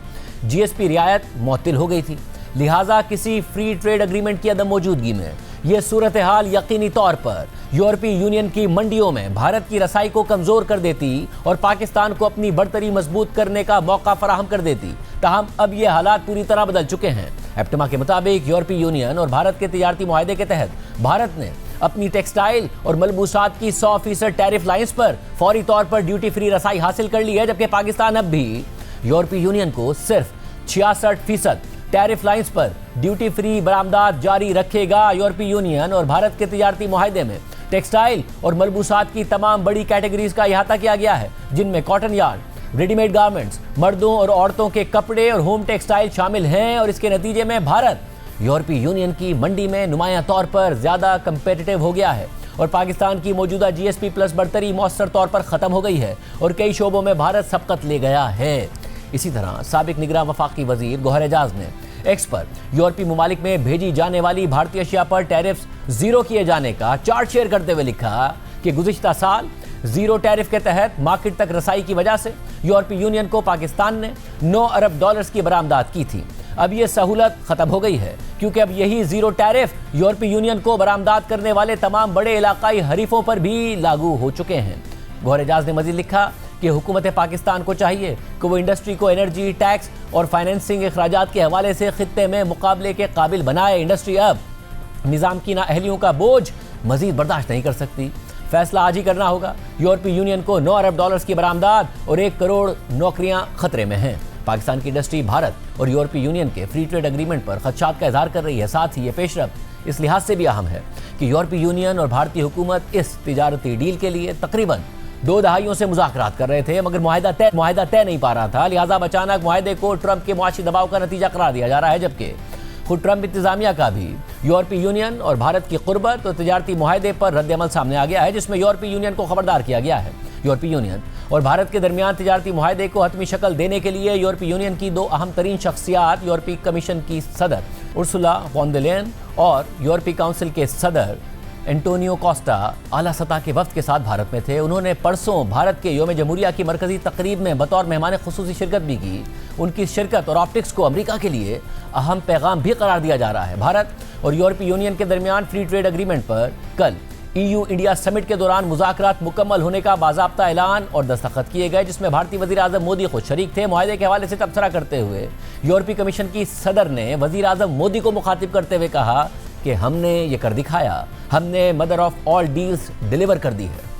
GSP رعایت معطل ہو گئی تھی۔ لہٰذا کسی فری ٹریڈ اگریمنٹ کی عدم موجودگی میں یہ صورتحال یقینی طور پر یورپی یونین کی منڈیوں میں بھارت کی رسائی کو کمزور کر دیتی اور پاکستان کو اپنی برتری مضبوط کرنے کا موقع فراہم کر دیتی۔ تاہم اب یہ حالات پوری طرح بدل چکے ہیں۔ ایپٹما کے مطابق یورپی یونین اور بھارت کے تجارتی معاہدے کے تحت بھارت نے اپنی ٹیکسٹائل اور ملبوسات کی 100% ٹیرف لائنز پر فوری طور پر ڈیوٹی فری رسائی حاصل کر لی ہے، جبکہ پاکستان اب بھی یورپی یونین کو صرف 66% ٹیرف لائنز پر ڈیوٹی فری برآمدات جاری رکھے گا۔ یورپی یونین اور بھارت کے تجارتی معاہدے میں ٹیکسٹائل اور ملبوسات کی تمام بڑی کیٹیگریز کا احاطہ کیا گیا ہے، جن میں کاٹن یارن، ریڈی میڈ گارمنٹس، مردوں اور عورتوں کے کپڑے اور ہوم ٹیکسٹائل شامل ہیں، اور اس کے نتیجے میں بھارت یورپی یونین کی منڈی میں نمایاں طور پر زیادہ کمپیٹیٹیو ہو گیا ہے، اور پاکستان کی موجودہ GSP پلس برتری مؤثر طور پر ختم ہو گئی ہے اور کئی شعبوں میں بھارت سبقت لے گیا ہے۔ اسی طرح سابق نگراں وفاقی وزیر گوہر اعجاز نے ایکس پر یورپی ممالک میں بھیجی جانے والی بھارتی اشیاء پر ٹیرفز زیرو کیے جانے کا چارٹ شیئر کرتے ہوئے لکھا کہ گزشتہ سال زیرو ٹیرف کے تحت مارکیٹ تک رسائی کی وجہ سے یورپی یونین کو پاکستان نے 9 ارب ڈالرز کی برآمدات کی تھی۔ اب یہ سہولت ختم ہو گئی ہے کیونکہ اب یہی زیرو ٹیرف یورپی یونین کو برآمدات کرنے والے تمام بڑے علاقائی حریفوں پر بھی لاگو ہو چکے ہیں۔ گوہر اعجاز نے مزید لکھا کہ حکومت پاکستان کو چاہیے کہ وہ انڈسٹری کو انرجی، ٹیکس اور فائنینسنگ اخراجات کے حوالے سے خطے میں مقابلے کے قابل بنائے۔ انڈسٹری اب نظام کی نااہلیوں کا بوجھ مزید برداشت نہیں کر سکتی۔ فیصلہ آج ہی کرنا ہوگا۔ یورپی یونین کو 9 ارب ڈالرز کی برآمدات اور 1 کروڑ نوکریاں خطرے میں ہیں۔ پاکستان کی انڈسٹری بھارت اور یورپی یونین کے فری ٹریڈ اگریمنٹ پر خدشات کا اظہار کر رہی ہے۔ ساتھ ہی یہ پیش رفت اس لحاظ سے بھی اہم ہے کہ یورپی یونین اور بھارتی حکومت اس تجارتی ڈیل کے لیے تقریباً 2 دہائیوں سے مذاکرات کر رہے تھے مگر معاہدہ طے نہیں پا رہا تھا، لہٰذا اب اچانک معاہدے کو ٹرمپ کے معاشی دباؤ کا نتیجہ قرار دیا جا رہا ہے، جبکہ خود ٹرمپ انتظامیہ کا بھی یورپی یونین اور بھارت کی قربت اور تجارتی معاہدے پر رد عمل سامنے آ گیا ہے، جس میں یورپی یونین کو خبردار کیا گیا ہے۔ یورپی یونین اور بھارت کے درمیان تجارتی معاہدے کو حتمی شکل دینے کے لیے یورپی یونین کی 2 اہم ترین شخصیات یورپی کمیشن کی صدر ارسولا وان ڈر لیئن اور یورپی کونسل کے صدر انٹونیو کوسٹا اعلیٰ سطح کے وفد کے ساتھ بھارت میں تھے۔ انہوں نے پرسوں بھارت کے یوم جمہوریہ کی مرکزی تقریب میں بطور مہمان خصوصی شرکت بھی کی۔ ان کی شرکت اور آپٹکس کو امریکہ کے لیے اہم پیغام بھی قرار دیا جا رہا ہے۔ بھارت اور یورپی یونین کے درمیان فری ٹریڈ اگریمنٹ پر کل EU انڈیا سمٹ کے دوران مذاکرات مکمل ہونے کا باضابطہ اعلان اور دستخط کیے گئے، جس میں بھارتی وزیر اعظم مودی خود شریک تھے۔ معاہدے کے حوالے سے تبصرہ کرتے ہوئے یورپی کمیشن کی صدر نے وزیر اعظم مودی کو مخاطب کرتے ہوئے کہا کہ ہم نے یہ کر دکھایا، ہم نے mother of all deals deliver کر دی ہے۔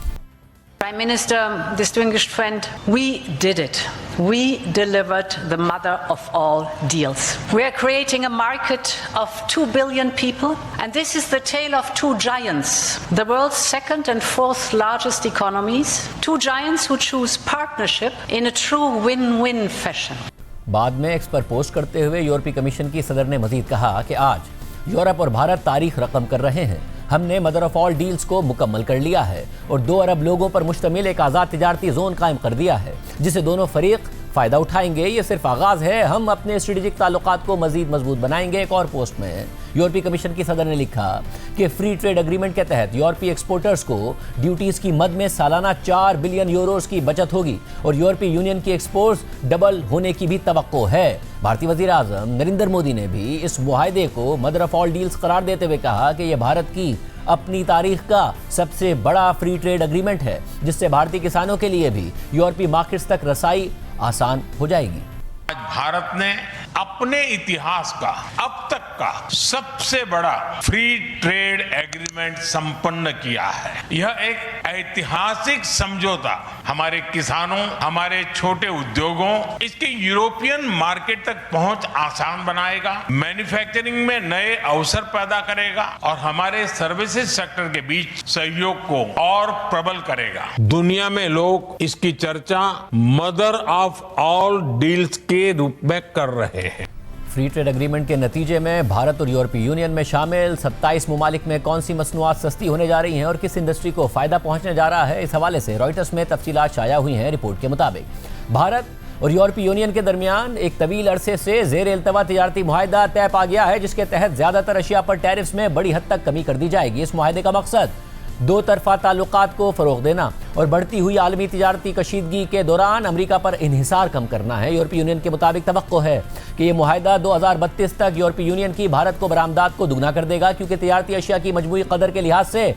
Prime Minister, distinguished friend, we did it. We delivered the mother of all deals. We are creating a market of 2 billion people, and this is the tale of 2 giants, the world's 2nd and 4th largest economies, 2 giants who choose partnership in a true win-win fashion. بعد میں x پر post کرتے ہوئے یورپی commission کی صدر نے مزید کہا کہ آج یورپ اور بھارت تاریخ رقم کر رہے ہیں۔ ہم نے مدر آف آل ڈیلز کو مکمل کر لیا ہے اور 2 ارب لوگوں پر مشتمل ایک آزاد تجارتی زون قائم کر دیا ہے جسے دونوں فریق فائدہ اٹھائیں گے۔ یہ صرف آغاز ہے، ہم اپنے اسٹریٹجک تعلقات کو مزید مضبوط بنائیں گے۔ ایک اور پوسٹ میں یورپی کمیشن کی صدر نے لکھا کہ فری ٹریڈ اگریمنٹ کے تحت یورپی ایکسپورٹرز کو ڈیوٹیز کی مد میں سالانہ 4 بلین یوروز کی بچت ہوگی اور یورپی یونین کی ایکسپورٹس ڈبل ہونے کی بھی توقع ہے۔ بھارتی وزیر اعظم نریندر مودی نے بھی اس معاہدے کو مدر آف آل ڈیلز قرار دیتے ہوئے کہا کہ یہ بھارت کی اپنی تاریخ کا سب سے بڑا فری ٹریڈ اگریمنٹ ہے، جس سے بھارتی کسانوں کے لیے بھی یورپی مارکیٹس تک رسائی آسان ہو جائے گی۔ آج بھارت نے اپنے اتہاس کا اب تک کا سب سے بڑا فری ٹریڈ ایگریمنٹ سمپن کیا ہے۔ یہ ایک ایتہاسک سمجھوتا ہمارے کسانوں، ہمارے چھوٹے ادیوگوں، اس کے یورپین مارکیٹ تک پہنچ آسان بنائے گا، مینوفیکچرنگ میں نئے اوسر پیدا کرے گا اور ہمارے سروسز سیکٹر کے بیچ سہیوگ کو اور پربل کرے گا۔ دنیا میں لوگ اس کی چرچا مدر آف آل ڈیلز کے روپ میں کر رہے ہیں۔ فری ٹریڈ اگریمنٹ کے نتیجے میں بھارت اور یورپی یونین میں شامل 27 ممالک میں کون سی مصنوعات سستی ہونے جا رہی ہیں اور کس انڈسٹری کو فائدہ پہنچنے جا رہا ہے، اس حوالے سے رائٹرز میں تفصیلات شائع ہوئی ہیں۔ رپورٹ کے مطابق بھارت اور یورپی یونین کے درمیان ایک طویل عرصے سے زیر التوا تجارتی معاہدہ طے پا گیا ہے، جس کے تحت زیادہ تر اشیاء پر ٹیرفز میں بڑی حد تک کمی کر دی جائے گی۔ اس معاہدے کا مقصد 2 طرفہ تعلقات کو فروغ دینا اور بڑھتی ہوئی عالمی تجارتی کشیدگی کے دوران امریکہ پر انحصار کم کرنا ہے۔ یورپی یونین کے مطابق توقع ہے کہ یہ معاہدہ 2032 تک یورپی یونین کی بھارت کو برآمدات کو دگنا کر دے گا، کیونکہ تجارتی اشیاء کی مجموعی قدر کے لحاظ سے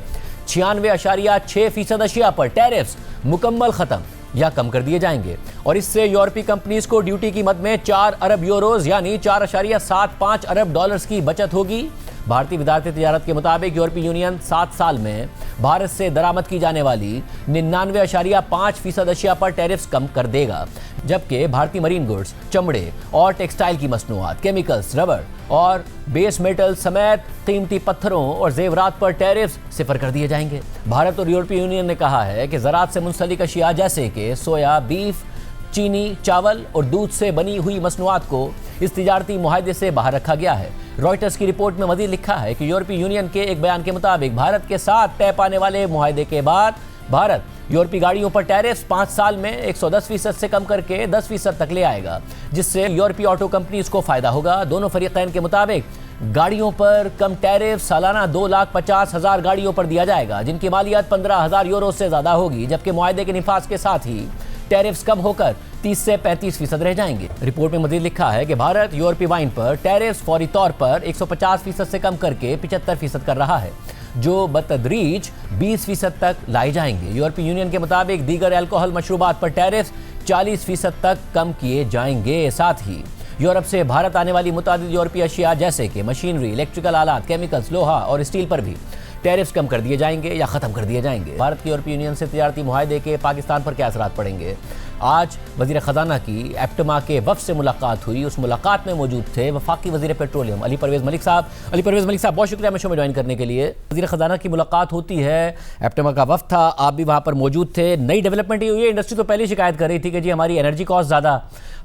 96.6% اشیاء پر ٹیرفز مکمل ختم یا کم کر دیے جائیں گے اور اس سے یورپی کمپنیز کو ڈیوٹی کی مد میں 4 ارب یوروز یعنی 4.75 ارب ڈالرز کی بچت ہوگی۔ بھارتی وزارت تجارت کے مطابق یورپی یونین 7 سال میں بھارت سے درآمد کی جانے والی 99.5% اشیاء پر ٹیرفز کم کر دے گا، جبکہ بھارتی مرین گڈز، چمڑے اور ٹیکسٹائل کی مصنوعات، کیمیکلز، ربڑ اور بیس میٹل سمیت قیمتی پتھروں اور زیورات پر ٹیرفز 0 کر دیے جائیں گے۔ بھارت اور یورپی یونین نے کہا ہے کہ زراعت سے منسلک اشیاء جیسے کہ سویا، بیف، چینی، چاول اور دودھ سے بنی ہوئی مصنوعات کو اس تجارتی معاہدے سے باہر رکھا گیا ہے۔ رائٹرز کی رپورٹ میں مزید لکھا ہے کہ یورپی یونین کے ایک بیان کے مطابق بھارت کے ساتھ طے پانے والے معاہدے کے بعد بھارت یورپی گاڑیوں پر ٹیرفز 5 سال میں 110% سے کم کر کے 10% تک لے آئے گا، جس سے یورپی آٹو کمپنیز کو فائدہ ہوگا۔ دونوں فریقین کے مطابق گاڑیوں پر کم ٹیرف سالانہ 2,50,000 گاڑیوں پر دیا جائے گا، جن کی مالیت 15,000 یورو سے زیادہ ہوگی، جبکہ معاہدے کے نفاذ کے ساتھ ہی ٹیرفز کم ہو کر 30 سے 35% رہ جائیں گے۔ رپورٹ میں مزید لکھا ہے کہ بھارت یورپی وائن پر ٹیرفز فوری طور پر 150% سے کم کر کے 75% کر رہا ہے، جو بتدریج 20% تک لائے جائیں گے۔ یورپی یونین کے مطابق دیگر الکوہل مشروبات پر ٹیرفز 40% تک کم کیے جائیں گے۔ ساتھ ہی یورپ سے بھارت آنے والی متعدد یورپی اشیاء جیسے کہ مشینری، الیکٹریکل آلات، کیمیکلز، لوہا اور اسٹیل پر بھی ٹیرفز کم کر دیے جائیں گے یا ختم کر دیے جائیں گے۔ بھارت کی یورپی یونین سے تجارتی معاہدے کے پاکستان پر کیا اثرات پڑیں گے؟ آج وزیر خزانہ کی ایپٹما کے وفد سے ملاقات ہوئی۔ اس ملاقات میں موجود تھے وفاقی وزیر پیٹرولیم علی پرویز ملک صاحب۔ علی پرویز ملک صاحب، بہت شکریہ ہمیں شو میں جوائن کرنے کے لیے۔ وزیر خزانہ کی ملاقات ہوتی ہے، ایپٹما کا وفد تھا، آپ بھی وہاں پر موجود تھے۔ نئی ڈیولپمنٹ یہ ہوئی ہے، انڈسٹری تو پہلے شکایت کر رہی تھی کہ جی ہماری انرجی کاسٹ زیادہ،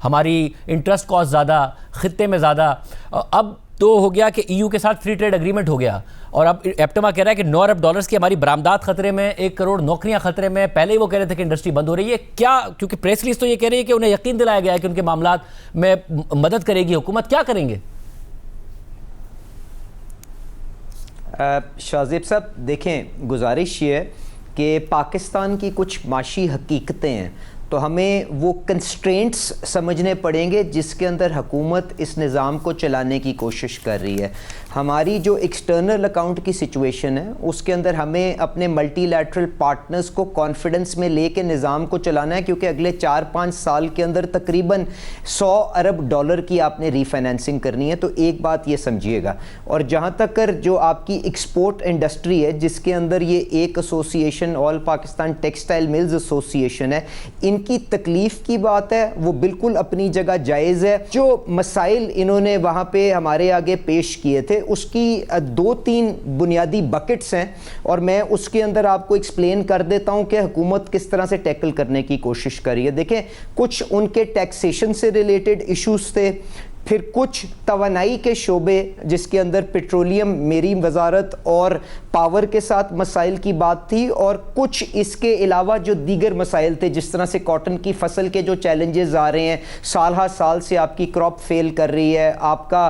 ہماری انٹرسٹ کاسٹ زیادہ، خطے میں زیادہ۔ اب تو ہو گیا کہ EU کے ساتھ فری ٹریڈ اگریمنٹ ہو گیا، اور اب ایپٹما کہہ رہا ہے کہ 9 ارب ڈالرز کی ہماری برآمدات خطرے میں، 1 کروڑ نوکریاں خطرے میں۔ پہلے ہی وہ کہہ رہے تھے کہ انڈسٹری بند ہو رہی ہے، کیا کیونکہ پریس ریلیز تو یہ کہہ رہی ہے کہ انہیں یقین دلایا گیا ہے کہ ان کے معاملات میں مدد کرے گی حکومت، کیا کریں گے؟ شاہزیب صاحب دیکھیں، گزارش یہ ہے کہ پاکستان کی کچھ معاشی حقیقتیں ہیں، تو ہمیں وہ کنسٹرینٹس سمجھنے پڑیں گے جس کے اندر حکومت اس نظام کو چلانے کی کوشش کر رہی ہے۔ ہماری جو ایکسٹرنل اکاؤنٹ کی سچویشن ہے اس کے اندر ہمیں اپنے ملٹی لیٹرل پارٹنرز کو کانفیڈنس میں لے کے نظام کو چلانا ہے، کیونکہ اگلے 4-5 سال کے اندر تقریباً 100 ارب ڈالر کی آپ نے ری فائنینسنگ کرنی ہے۔ تو ایک بات یہ سمجھیے گا، اور جہاں تک جو آپ کی ایکسپورٹ انڈسٹری ہے جس کے اندر یہ ایک ایسوسیشن آل پاکستان ٹیکسٹائل ملز ایسوسیشن ہے، ان کی تکلیف کی بات ہے، وہ بالکل اپنی جگہ جائز ہے۔ جو مسائل انہوں نے وہاں پہ ہمارے آگے پیش کیے تھے اس کی 2-3 بنیادی بکٹس ہیں، اور میں اس کے اندر آپ کو ایکسپلین کر دیتا ہوں کہ حکومت کس طرح سے ٹیکل کرنے کی کوشش کر رہی ہے۔ دیکھیں، کچھ ان کے ٹیکسیشن سے ریلیٹڈ ایشوز تھے، پھر کچھ توانائی کے شعبے جس کے اندر پیٹرولیم، میری وزارت اور پاور کے ساتھ مسائل کی بات تھی، اور کچھ اس کے علاوہ جو دیگر مسائل تھے جس طرح سے کاٹن کی فصل کے جو چیلنجز آ رہے ہیں، سال ہر سال سے آپ کی کراپ فیل کر رہی ہے، آپ کا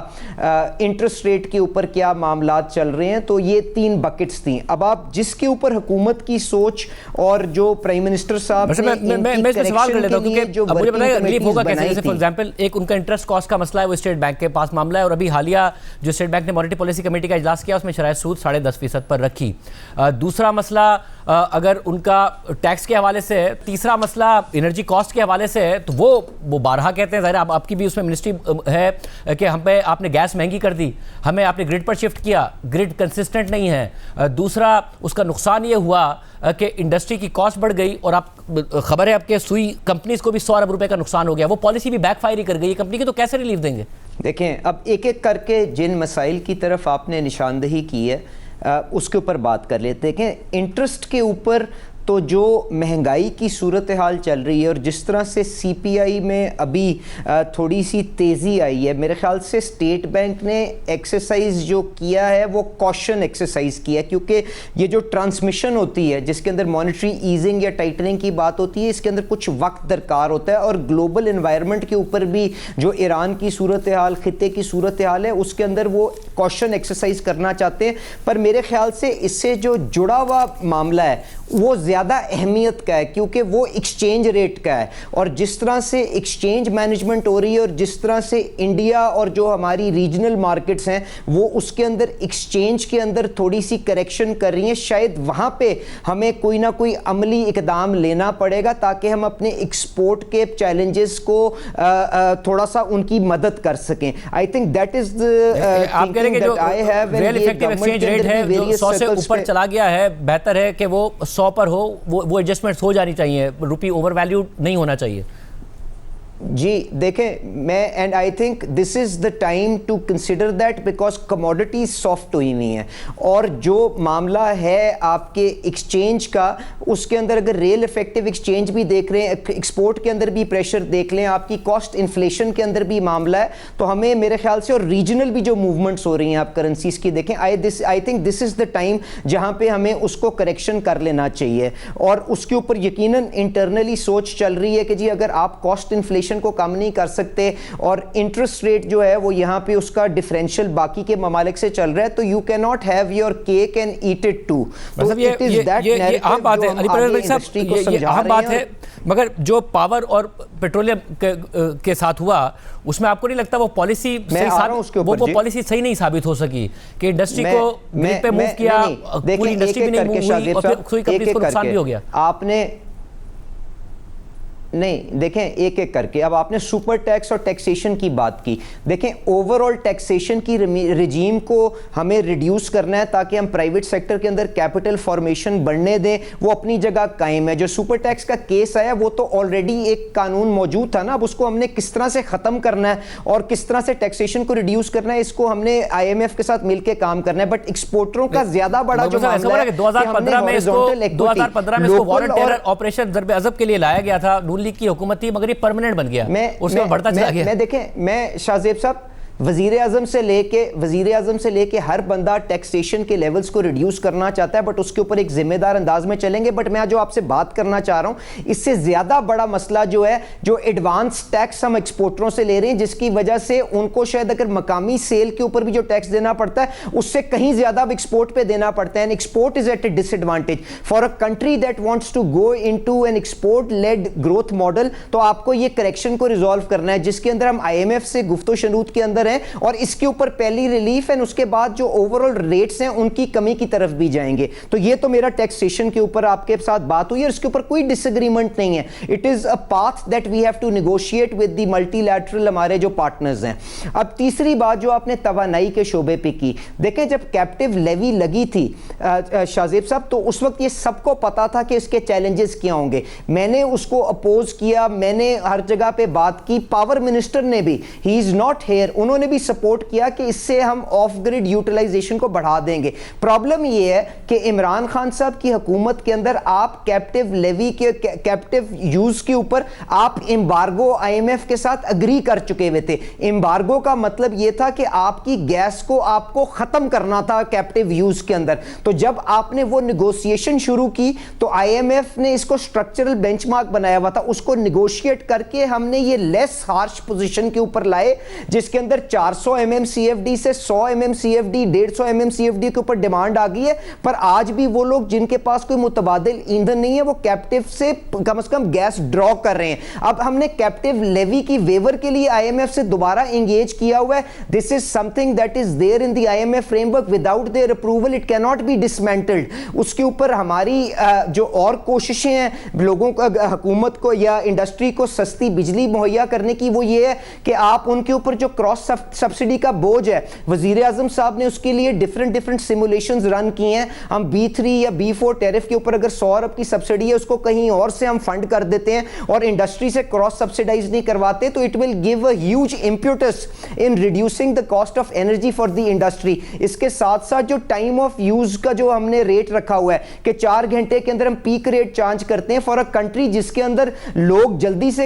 انٹرسٹ ریٹ کے اوپر کیا معاملات چل رہے ہیں، تو یہ 3 بکٹس تھیں۔ اب آپ جس کے اوپر حکومت کی سوچ اور جو پرائم منسٹر صاحب نے ان کی کریکشن کے لیے جو ورکنگ کمیٹیز بنائی تھی، فار ایگزامپل ایک ان کا انٹرسٹ کاسٹ کا مسئلہ ہے، وہ اسٹیٹ بینک کے پاس معاملہ ہے، اور ابھی حالیہ جو اسٹیٹ بینک نے مانیٹری پالیسی کمیٹی کا اجلاس کیا اس میں شرح سود 10.5% پر رکھی۔ دوسرا مسئلہ اگر ان کا ٹیکس کے حوالے سے ہے، تیسرا مسئلہ انرجی کاسٹ کے حوالے سے ہے، تو وہ بارہا کہتے ہیں، ظاہر آپ کی بھی اس میں منسٹری ہے کہ ہم پہ آپ نے گیس مہنگی کر دی، ہمیں آپ نے گرڈ پر شفٹ کیا، گرڈ کنسسٹنٹ نہیں ہے۔ دوسرا اس کا نقصان یہ ہوا کہ انڈسٹری کی کاسٹ بڑھ گئی، اور آپ خبر ہے آپ کے سوئی کمپنیز کو بھی 100 ارب روپے کا نقصان ہو گیا، وہ پالیسی بھی بیک فائر ہی کر گئی کمپنی کی، تو کیسے ریلیف دیں گے؟ دیکھیں، اب ایک ایک کر کے جن مسائل کی طرف آپ نے نشاندہی کی ہے اس کے اوپر بات کر لیتے ہیں۔ دیکھیں، انٹرسٹ کے اوپر تو جو مہنگائی کی صورتحال چل رہی ہے اور جس طرح سے سی پی آئی میں ابھی تھوڑی سی تیزی آئی ہے، میرے خیال سے اسٹیٹ بینک نے ایکسرسائز جو کیا ہے وہ کوشن ایکسرسائز کیا ہے، کیونکہ یہ جو ٹرانسمیشن ہوتی ہے جس کے اندر مانیٹری ایزنگ یا ٹائٹننگ کی بات ہوتی ہے، اس کے اندر کچھ وقت درکار ہوتا ہے، اور گلوبل انوائرمنٹ کے اوپر بھی جو ایران کی صورتحال، خطے کی صورتحال ہے، اس کے اندر وہ کوشن ایکسرسائز کرنا چاہتے ہیں۔ پر میرے خیال سے اس سے جو جڑا ہوا معاملہ ہے وہ زیادہ اہمیت کا ہے، کیونکہ وہ ایکسچینج ریٹ کا ہے، اور جس طرح سے ایکسچینج مینجمنٹ ہو رہی ہے اور جس طرح سے انڈیا اور جو ہماری ریجنل مارکیٹس ہیں وہ اس کے اندر ایکسچینج کے اندر تھوڑی سی کریکشن کر رہی ہیں، شاید وہاں پہ ہمیں کوئی نہ کوئی عملی اقدام لینا پڑے گا تاکہ ہم اپنے ایکسپورٹ کے چیلنجز کو تھوڑا سا ان کی مدد کر سکیں۔ آئی تھنک دیٹ از آپ کہہ رہے ہیں کہ جو ریئل افیکٹو ایکسچینج ریٹ ہے جو 100 سے اوپر چلا گیا ہے، بہتر ہے کہ وہ 100 پر ہو، وہ ایڈجسٹمنٹس ہو جانی چاہیے، روپی اوور ویلیو نہیں ہونا چاہیے۔ جی دیکھیں میں and I think this is the time to consider that because commodities soft ہوئی ہوئی ہیں اور جو معاملہ ہے آپ کے ایکسچینج کا اس کے اندر اگر ریئل افیکٹو ایکسچینج بھی دیکھ رہے ہیں ایکسپورٹ کے اندر بھی پریشر دیکھ لیں آپ کی کاسٹ انفلیشن کے اندر بھی معاملہ ہے تو ہمیں میرے خیال سے اور ریجنل بھی جو موومنٹس ہو رہی ہیں آپ کرنسیز کی دیکھیں آئی think this is the time جہاں پہ ہمیں اس کو کریکشن کر لینا چاہیے اور اس کے اوپر یقیناً انٹرنلی سوچ چل رہی ہے کہ جی اگر آپ کاسٹ انفلیشن کو کم نہیں کر سکتے اور انٹرسٹ ریٹ جو ہے وہ یہاں پہ اس کا ڈیفرنشل باقی کے ممالک سے چل رہا ہے تو you can not have your cake and eat it too. یہ عام بات ہے علی پرویز بھائی صاحب, یہ عام بات ہے, مگر جو پاور اور پیٹرولیم کے ساتھ ہوا اس میں آپ کو نہیں لگتا وہ پالیسی صحیح نہیں ثابت ہو سکی کہ انڈسٹری کو گرڈ پہ موو کیا, پوری انڈسٹری بھی نہیں موو ہوئی اور پھر کوئی کمپنیز کو نقصان بھی ہو گیا. آپ نے نہیں دیکھیں ایک ایک کر کے اب آپ نے سپر ٹیکس اور ٹیکسیشن کی بات کی. دیکھیں اوور آل ٹیکسیشن کی رجیم کو ہمیں ریڈیوس کرنا ہے تاکہ ہم پرائیویٹ سیکٹر کے اندر کیپٹل فارمیشن بڑھنے دیں, وہ اپنی جگہ قائم ہے. جو سپر ٹیکس کا کیس آیا وہ تو آلریڈی ایک قانون موجود تھا نا, اب اس کو ہم نے کس طرح سے ختم کرنا ہے اور کس طرح سے ٹیکسیشن کو ریڈیوس کرنا ہے اس کو ہم نے آئی ایم ایف کے ساتھ مل کے کام کرنا ہے. بٹ ایکسپورٹروں کا زیادہ بڑا جو معاملہ ہے 2015 میں اس کو Warren terror operation Zarb Azb کے لیے لایا گیا تھا, نون لیگ کی حکومت تھی مگر یہ پرماننٹ بن گیا, اس میں بڑھتا چلا گیا. میں دیکھیں میں شاہ زیب صاحب وزیر اعظم سے لے کے ہر بندہ ٹیکسیشن کے لیولز کو ریڈیوس کرنا چاہتا ہے بٹ اس کے اوپر ایک ذمہ دار انداز میں چلیں گے. بٹ میں جو آپ سے بات کرنا چاہ رہا ہوں اس سے زیادہ بڑا مسئلہ جو ہے جو ایڈوانس ٹیکس ہم ایکسپورٹروں سے لے رہے ہیں جس کی وجہ سے ان کو شاید اگر مقامی سیل کے اوپر بھی جو ٹیکس دینا پڑتا ہے اس سے کہیں زیادہ ایکسپورٹ پہ دینا پڑتا ہے. Export is at a disadvantage for a country that wants to go into an export led growth model. تو آپ کو یہ کریکشن کو ریزالو کرنا ہے جس کے اندر ہم آئی ایم ایف سے گفت و شنود کے اندر ہیں اور اس کے اوپر پہلی ریلیف ہے, اس کے بعد جو اوور آل ریٹس ہیں ان کی کمی کی طرف بھی جائیں گے. تو یہ تو میرا ٹیکسیشن کے اوپر آپ کے ساتھ بات ہوئی اور اس کے اوپر کوئی ڈس ایگریمنٹ نہیں ہے. It is a path that we have to negotiate with the multilateral ہمارے جو پارٹنرز ہیں. اب تیسری بات جو آپ نے توانائی کے شعبے پہ کی, دیکھیں جب کیپٹیو لیوی لگی تھی شاہ زیب صاحب تو اس وقت یہ سب کو پتا تھا کہ اس کے چیلنجز کیا ہوں گے. میں نے اس کو اپوز کیا, میں نے ہر جگہ پہ بات کی, پاور منسٹر نے بھی, ہی از ناٹ ہیئر, انہوں نے بھی سپورٹ کیا کہ اس سے ہم آف گریڈ یوٹیلائزیشن کو بڑھا دیں گے. پرابلم یہ ہے کہ عمران خان صاحب کی حکومت کے اندر آپ کیپٹیو لیوی کے کیپٹیو یوز کے اوپر آپ امبارگو آئی ایم ایف کے ساتھ اگری کر چکے ہوئے تھے. امبارگو کا مطلب یہ تھا کہ آپ کی گیس کو آپ کو ختم کرنا تھا کیپٹیو یوز کے اندر. تو جب آپ نے وہ نیگوسیشن شروع کی تو آئی ایم ایف نے اس کو اسٹرکچرل بینچ مارک بنایا ہوا تھا, اس کو نیگوشیٹ کر کے ہم نے یہ لیس ہارش پوزیشن کے اوپر لائے جس کے اندر 400 MMCFD سے 100 MMCFD 150 MMCFD کے اوپر ڈیمانڈ آ گئی ہے. پر آج بھی وہ لوگ جن کے پاس کوئی متبادل ایندھن نہیں ہے وہ کیپٹیو سے کم از کم گیس ڈرا کر رہے ہیں. اب ہم نے کیپٹیو لیوی کی ویور کے لیے آئی ایم ایف سے دوبارہ انگیج کیا ہوا ہے. This is something that is there in the I M F framework, without their approval it can not be dismantled. اس کے اوپر ہماری جو اور کوششیں ہیں لوگوں کو, حکومت کو یا انڈسٹری کو سستی بجلی مہیا کرنے کی, وہ یہ ہے کہ آپ ان کے اوپر جو کراس سبسڈی کا بوجھ ہے, وزیر اعظم صاحب نے اس کے لیے ڈیفرنٹ سیمولیشنز رن کی ہیں. ہم B3 یا B4 ٹیرف کے اوپر اگر 100 ارب کی سبسڈی ہے اس کو کہیں اور سے ہم فنڈ کر دیتے ہیں اور انڈسٹری سے کراس سبسڈائز نہیں کرواتے تو it will give a huge impacts in reducing the cost of energy for the industry. اس کے ساتھ ساتھ جو ٹائم آف یوز کا جو ہم نے ریٹ رکھا ہوا ہے کہ 4 گھنٹے کے اندر ہم پیک ریٹ چارج کرتے ہیں فار اے کنٹری جس کے اندر لوگ جلدی سے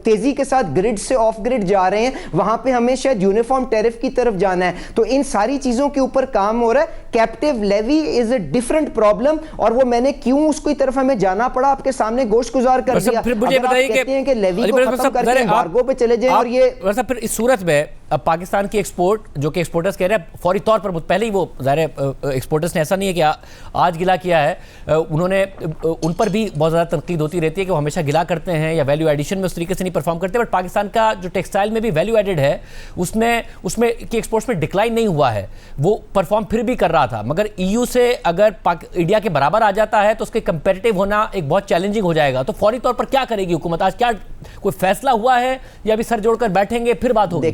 تیزی کے ساتھ گرڈ سے آف گرڈ جا رہے ہیں, وہاں پہ ہمیں شاید یونیفارم ٹیرف کی طرف جانا ہے. تو ان ساری چیزوں کے اوپر کام ہو رہا ہے. Captive levy is a different problem اور وہ میں نے کیوں اس کی طرف ہمیں جانا پڑا آپ کے سامنے گوشت گزار کر دیا. پھر مجھے بتائیے کہ لیوی کو ختم کر کے امبارگو پہ چلے جائیں. اور یہ پھر اس صورت میں اب پاکستان کی ایکسپورٹ جو کہ ایکسپورٹرز کہہ رہے ہیں فوری طور پر, پہلے ہی وہ ظاہر ایکسپورٹرز نے ایسا نہیں ہے کہ آج گلا کیا ہے, انہوں نے ان پر بھی بہت زیادہ تنقید ہوتی رہتی ہے کہ وہ ہمیشہ گلا کرتے ہیں یا ویلیو ایڈیشن میں اس طریقے سے نہیں پرفارم کرتے. بٹ پاکستان کا جو ٹیکسٹائل میں بھی ویلیو ایڈڈ ہے اس میں کی ایکسپورٹس میں ڈکلائن نہیں ہوا ہے, وہ پرفارم پھر بھی کر رہا تھا. مگر EU سے اگر انڈیا کے برابر آ جاتا ہے تو اس کے کمپیریٹیو ہونا ایک بہت چیلنجنگ ہو جائے گا. تو فوری طور پر کیا کرے گی حکومت؟ آج کیا کوئی فیصلہ ہوا ہے یا ابھی سر جوڑ کر بیٹھیں گے پھر بات ہوگی؟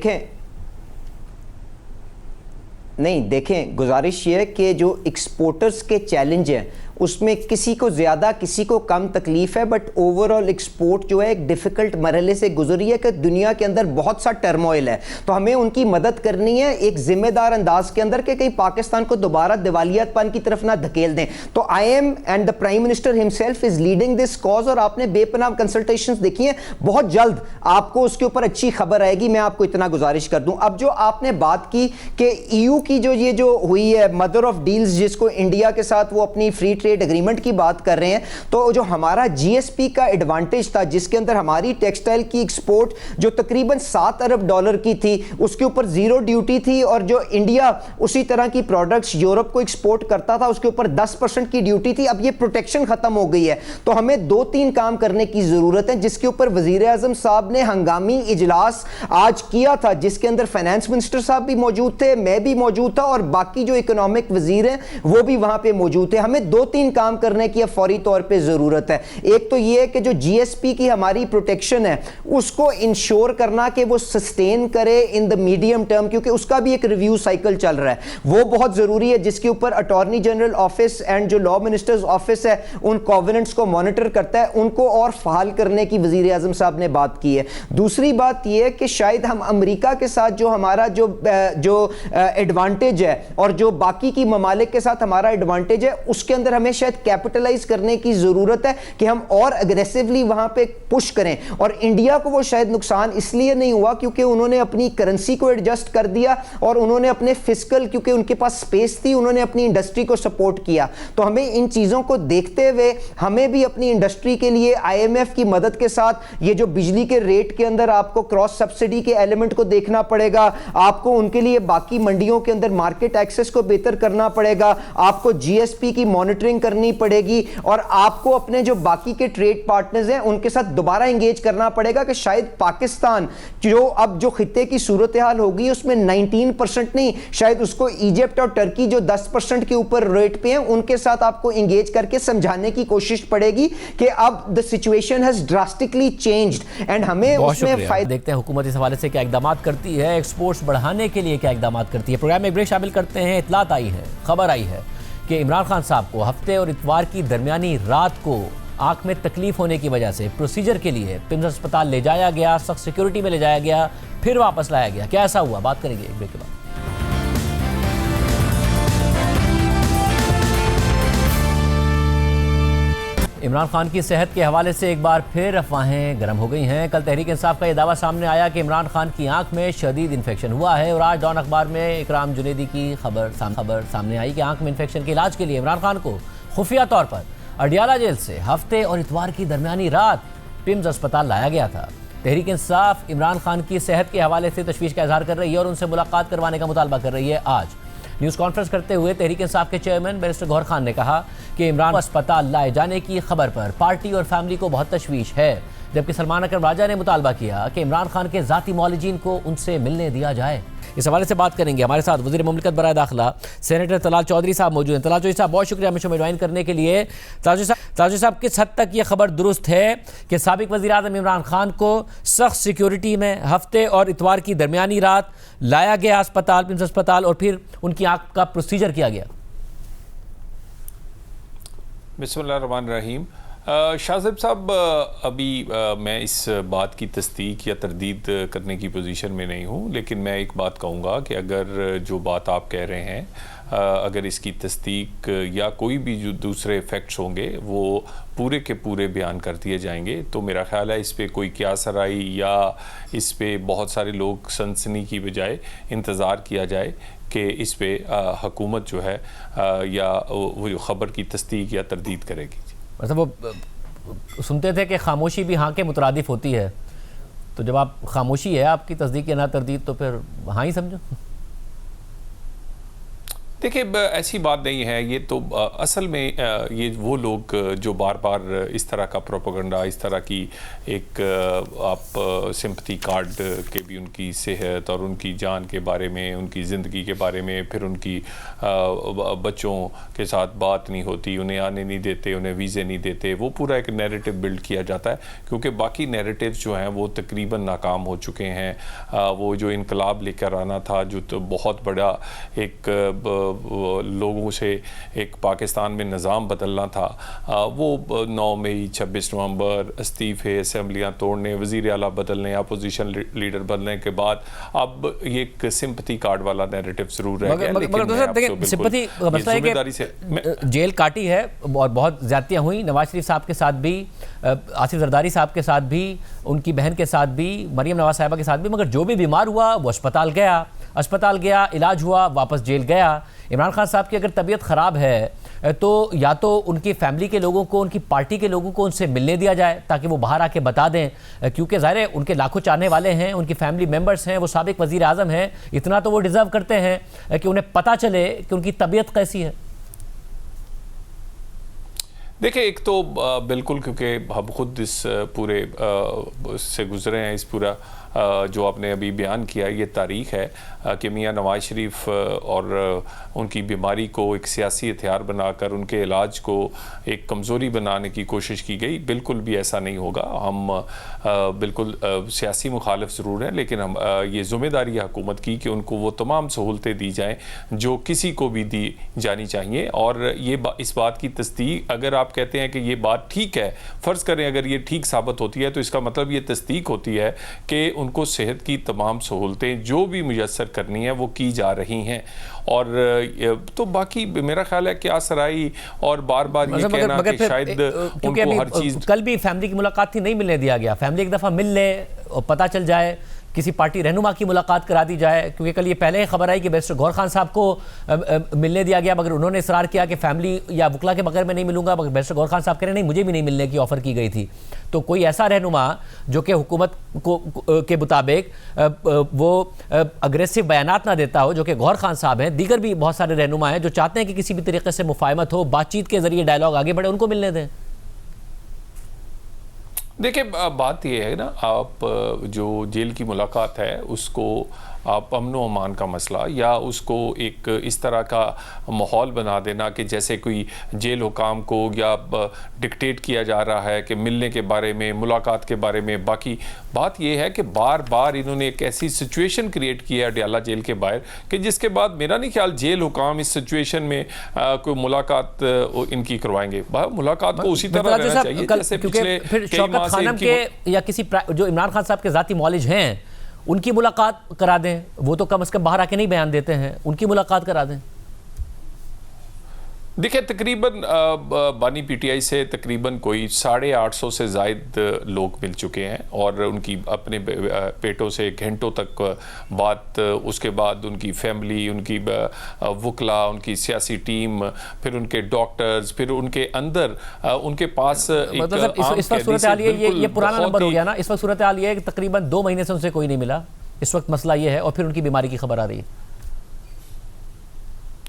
دیکھیں گزارش یہ ہے کہ جو ایکسپورٹرز کے چیلنج ہیں اس میں کسی کو زیادہ کسی کو کم تکلیف ہے, بٹ اوور آل ایکسپورٹ جو ہے ایک ڈیفیکلٹ مرحلے سے گزری ہے کہ دنیا کے اندر بہت سا ٹرموئل ہے. تو ہمیں ان کی مدد کرنی ہے ایک ذمہ دار انداز کے اندر کہ کہیں پاکستان کو دوبارہ دیوالیت پن کی طرف نہ دھکیل دیں. تو I am and the prime minister himself is leading this cause, اور آپ نے بے پناہ کنسلٹیشنز دیکھی ہیں, بہت جلد آپ کو اس کے اوپر اچھی خبر آئے گی. میں آپ کو اتنا گزارش کر دوں. اب جو آپ نے بات کی کہ ای یو کی جو یہ جو ہوئی ہے مدر آف ڈیلز, جس کو انڈیا کے ساتھ وہ اپنی فری ٹریڈ اگریمنٹ کی بات کر رہے ہیں, تو جو ہمارا جی ایس پی کا ایڈوانٹیج تھا جس کے اندر ہماری ٹیکسٹائل کی ایکسپورٹ جو تقریباً $7 ارب کی تھی اس کے اوپر زیرو ڈیوٹی تھی, اور جو انڈیا اسی طرح کی پروڈکٹس یورپ کو ایکسپورٹ کرتا تھا اس کے اوپر 10% کی ڈیوٹی تھی. اب یہ پروٹیکشن ختم ہو گئی ہے. تو ہمیں 2-3 کام کرنے کی ضرورت ہے جس کے اوپر وزیر اعظم صاحب نے ہنگامی اجلاس آج کیا تھا, جس کے اندر فائنانس منسٹر صاحب بھی موجود تھے, میں بھی موجود تھا, اور باقی جو اکنامک وزیر ہیں وہ بھی وہاں پہ موجود تھے. ہمیں 2-3 کام کرنے کی اب فوری طور پہ ضرورت ہے. ایک تو یہ ہے کہ جو جی ایس پی کی ہماری پروٹیکشن ہے اس کو انشور کرنا کہ وہ سسٹین کرے ان دا میڈیم ٹرم, کیونکہ اس کا بھی ایک ریویو سائیکل چل رہا ہے, وہ بہت ضروری ہے, جس کے اوپر اٹارنی جنرل آفس اینڈ جو لا منسٹرز آفس ہے ان کووننٹس کو مانیٹر کرتا ہے, ان کو اور فعال کرنے کی وزیر اعظم صاحب نے بات کی ہے. دوسری بات یہ ہے کہ شاید ہم امریکہ کے ساتھ جو ہمارا جو ایڈوانٹیج ہے اور جو باقی کی ممالک کے ساتھ ہمارا ایڈوانٹیج ہے اس کے اندر ہمیں شاید کیپٹلائز کرنے کی ضرورت ہے کہ ہم اور اگریسیولی وہاں پہ پش کریں. اور انڈیا کو وہ شاید نقصان اس لیے نہیں ہوا کیونکہ انہوں نے اپنی کرنسی کو ایڈجسٹ کر دیا, اور انہوں نے اپنے فسکل, کیونکہ ان کے پاس سپیس تھی, انہوں نے اپنی انڈسٹری کو سپورٹ کیا. تو ہمیں ان چیزوں کو دیکھتے ہوئے ہمیں بھی اپنی انڈسٹری کے لیے آئی ایم ایف کی مدد کے ساتھ یہ جو بجلی کے ریٹ کے اندر آپ کو کراس سبسڈی کے ایلیمنٹ کو دیکھنا پڑے گا, آپ کو ان کے لیے باقی منڈیوں کے اندر مارکیٹ ایکسس کو بہتر کرنا پڑے گا, آپ کو جی ایس پی کی مانیٹرنگ کرنی پڑے گی, اور آپ کو اپنے جو باقی کے ٹریڈ پارٹنرز ہیں ان کے ساتھ دوبارہ انگیج کرنا پڑے گا کہ شاید پاکستان جو اب جو خطے کی صورتحال ہوگی اس میں 19% نہیں, شاید اس کو ایجپٹ اور ٹرکی جو 10% کے اوپر ریٹ پہ ہیں ان کے ساتھ آپ کو انگیج کر کے سمجھانے کی کوشش پڑے گی کہ اب the situation has drastically changed, and ہمیں اس میں فائدہ. دیکھتے ہیں حکومت اس حوالے سے کیا اقدامات کرتی ہے, ایکسپورٹس بڑھانے کے لیے کیا اقدامات کرتی ہے. پروگرام میں ایک بریک شامل کرتے ہیں. اطلاعات آئی ہے, خبر آئی ہے کہ عمران خان صاحب کو ہفتے اور اتوار کی درمیانی رات کو آنکھ میں تکلیف ہونے کی وجہ سے پروسیجر کے لیے پمز اسپتال لے جایا گیا, سخت سیکیورٹی میں لے جایا گیا, پھر واپس لایا گیا. کیا ایسا ہوا, بات کریں گے ایک بریک کے بعد. عمران خان کی صحت کے حوالے سے ایک بار پھر افواہیں گرم ہو گئی ہیں. کل تحریک انصاف کا یہ دعویٰ سامنے آیا کہ عمران خان کی آنکھ میں شدید انفیکشن ہوا ہے, اور آج ڈان اخبار میں اکرام جنیدی کی خبر سامنے آئی کہ آنکھ میں انفیکشن کے علاج کے لیے عمران خان کو خفیہ طور پر اڈیالہ جیل سے ہفتے اور اتوار کی درمیانی رات پمز اسپتال لایا گیا تھا. تحریک انصاف عمران خان کی صحت کے حوالے سے تشویش کا اظہار کر رہی ہے اور ان سے ملاقات کروانے کا مطالبہ کر رہی ہے. آج نیوز کانفرنس کرتے ہوئے تحریک انصاف کے چیئرمین بیرسٹر گوہر خان نے کہا کہ عمران اسپتال لائے جانے کی خبر پر پارٹی اور فیملی کو بہت تشویش ہے, جبکہ سلمان اکرم راجہ نے مطالبہ کیا کہ عمران خان کے ذاتی معالجین کو ان سے ملنے دیا جائے. اس حوالے سے بات کریں گے. ہمارے ساتھ وزیر مملکت برائے داخلہ سینیٹر طلال چودھری صاحب موجود ہیں. طلال چودھری صاحب بہت شکریہ ہمیں شو میں جوائن کرنے کے لیے. طلال چودھری صاحب کس حد تک یہ خبر درست ہے کہ سابق وزیر اعظم عمران خان کو سخت سیکیورٹی میں ہفتے اور اتوار کی درمیانی رات لایا گیا اسپتال, پمز اسپتال, اور پھر ان کی آنکھ کا پروسیجر کیا گیا؟ بسم اللہ الرحمن الرحیم. شاہ زیب صاحب, ابھی میں اس بات کی تصدیق یا تردید کرنے کی پوزیشن میں نہیں ہوں, لیکن میں ایک بات کہوں گا کہ اگر جو بات آپ کہہ رہے ہیں اگر اس کی تصدیق یا کوئی بھی جو دوسرے فیکٹس ہوں گے وہ پورے کے پورے بیان کر دیے جائیں گے, تو میرا خیال ہے اس پہ کوئی قیاس آرائی یا اس پہ بہت سارے لوگ سنسنی کی بجائے انتظار کیا جائے کہ اس پہ حکومت جو ہے یا وہ جو خبر کی تصدیق یا تردید کرے گی. مطلب وہ سنتے تھے کہ خاموشی بھی ہاں کے مترادف ہوتی ہے, تو جب آپ خاموشی ہے آپ کی تصدیق یا نہ تردید تو پھر ہاں ہی سمجھو. دیکھیں ایسی بات نہیں ہے, یہ تو اصل میں یہ وہ لوگ جو بار بار اس طرح کا پروپیگنڈا, اس طرح کی ایک آپ سمپتھی کارڈ کے بھی ان کی صحت اور ان کی جان کے بارے میں, ان کی زندگی کے بارے میں, پھر ان کی بچوں کے ساتھ بات نہیں ہوتی, انہیں آنے نہیں دیتے, انہیں ویزے نہیں دیتے, وہ پورا ایک نیریٹو بلڈ کیا جاتا ہے کیونکہ باقی نیریٹو جو ہیں وہ تقریباً ناکام ہو چکے ہیں. وہ جو انقلاب لے کر آنا تھا, جو تو بہت بڑا ایک لوگوں سے ایک پاکستان میں نظام بدلنا تھا, وہ 9 مئی 26 نومبر استعفے, اسمبلیاں توڑنے, وزیر اعلیٰ بدلنے, اپوزیشن لیڈر بدلنے کے بعد اب یہ ایک سمپتھی کارڈ والا نیریٹو ضرور رہ گیا. لیکن سمپتھی کا مسئلہ ہے کہ جیل کاٹی ہے اور بہت زیادتیاں ہوئیں نواز شریف صاحب کے ساتھ بھی, آصف زرداری صاحب کے ساتھ بھی, ان کی بہن کے ساتھ بھی, مریم نواز صاحبہ کے ساتھ بھی, مگر جو بھی بیمار ہوا وہ اسپتال گیا, علاج ہوا, واپس جیل گیا. عمران خان صاحب کی اگر طبیعت خراب ہے تو یا تو ان کی فیملی کے لوگوں کو, ان کی پارٹی کے لوگوں کو ان سے ملنے دیا جائے تاکہ وہ باہر آ کے بتا دیں, کیونکہ ظاہر ہے ان کے لاکھوں چاہنے والے ہیں, ان کی فیملی ممبرز ہیں, وہ سابق وزیر اعظم ہیں, اتنا تو وہ ڈیزرو کرتے ہیں کہ انہیں پتہ چلے کہ ان کی طبیعت کیسی ہے. دیکھیں ایک تو بالکل, کیونکہ ہم خود اس پورے سے گزرے ہیں, اس پورا جو آپ نے ابھی بیان کیا یہ تاریخ ہے کہ میاں نواز شریف اور ان کی بیماری کو ایک سیاسی ہتھیار بنا کر ان کے علاج کو ایک کمزوری بنانے کی کوشش کی گئی. بالکل بھی ایسا نہیں ہوگا. ہم بالکل سیاسی مخالف ضرور ہیں, لیکن ہم یہ ذمہ داری ہے حکومت کی کہ ان کو وہ تمام سہولتیں دی جائیں جو کسی کو بھی دی جانی چاہیے. اور یہ اس بات کی تصدیق, اگر آپ کہتے ہیں کہ یہ بات ٹھیک ہے, فرض کریں اگر یہ ٹھیک ثابت ہوتی ہے تو اس کا مطلب یہ تصدیق ہوتی ہے کہ ان کو صحت کی تمام سہولتیں جو بھی میسر کرنی ہیں وہ کی جا رہی ہیں. اور تو باقی میرا خیال ہے کہ آسرائی اور بار بار یہ کہنا کہ شاید ان کو ہر چیز, کل بھی فیملی کی ملاقات تھی, نہیں ملنے دیا گیا. فیملی ایک دفعہ مل لے اور پتہ چل جائے, کسی پارٹی رہنما کی ملاقات کرا دی جائے, کیونکہ کل یہ پہلے ہی خبر آئی کہ بیرسٹر گور خان صاحب کو ملنے دیا گیا, مگر انہوں نے اصرار کیا کہ فیملی یا وکلا کے بغیر میں نہیں ملوں گا, مگر بیرسٹر گور خان صاحب کہہ رہے ہیں نہیں, مجھے بھی نہیں ملنے کی آفر کی گئی تھی. تو کوئی ایسا رہنما جو کہ حکومت کے مطابق وہ اگریسو بیانات نہ دیتا ہو, جو کہ گور خان صاحب ہیں, دیگر بھی بہت سارے رہنما ہیں جو چاہتے ہیں کہ کسی بھی طریقے سے مفاہمت ہو, بات چیت کے ذریعے ڈائلاگ آگے بڑھے, ان کو ملنے دیں. دیکھیں بات یہ ہے نا, آپ جو جیل کی ملاقات ہے اس کو آپ امن و امان کا مسئلہ یا اس کو ایک اس طرح کا ماحول بنا دینا کہ جیسے کوئی جیل حکام کو یا ڈکٹیٹ کیا جا رہا ہے کہ ملنے کے بارے میں, ملاقات کے بارے میں. باقی بات یہ ہے کہ بار بار انہوں نے ایک ایسی سچویشن کریٹ کی ہے اڈیالہ جیل کے باہر کہ جس کے بعد میرا نہیں خیال جیل حکام اس سچویشن میں کوئی ملاقات ان کی کروائیں گے. ملاقات کو اسی طرح رہنا چاہیے جیسے پچھلے کئی ماہ سے ان کی, یا کسی جو عمران خان صاحب کے ذاتی معالج ہیں ان کی ملاقات کرا دیں, وہ تو کم از کم باہر آ کے نہیں بیان دیتے ہیں, ان کی ملاقات کرا دیں. دیکھیں تقریباً بانی پی ٹی آئی سے تقریباً کوئی 850 سے زائد لوگ مل چکے ہیں اور ان کی اپنے پیٹوں سے گھنٹوں تک بات, اس کے بعد ان کی فیملی, ان کی وکلا, ان کی سیاسی ٹیم, پھر ان کے ڈاکٹرز, پھر ان کے اندر ان کے پاس مطلب اس وقت صورتحال یہ پرانا نمبر ہو گیا نا. اس وقت صورتحال یہ ہے کہ تقریباً 2 مہینے سے ان سے کوئی نہیں ملا, اس وقت مسئلہ یہ ہے, اور پھر ان کی بیماری کی خبر آ رہی ہے.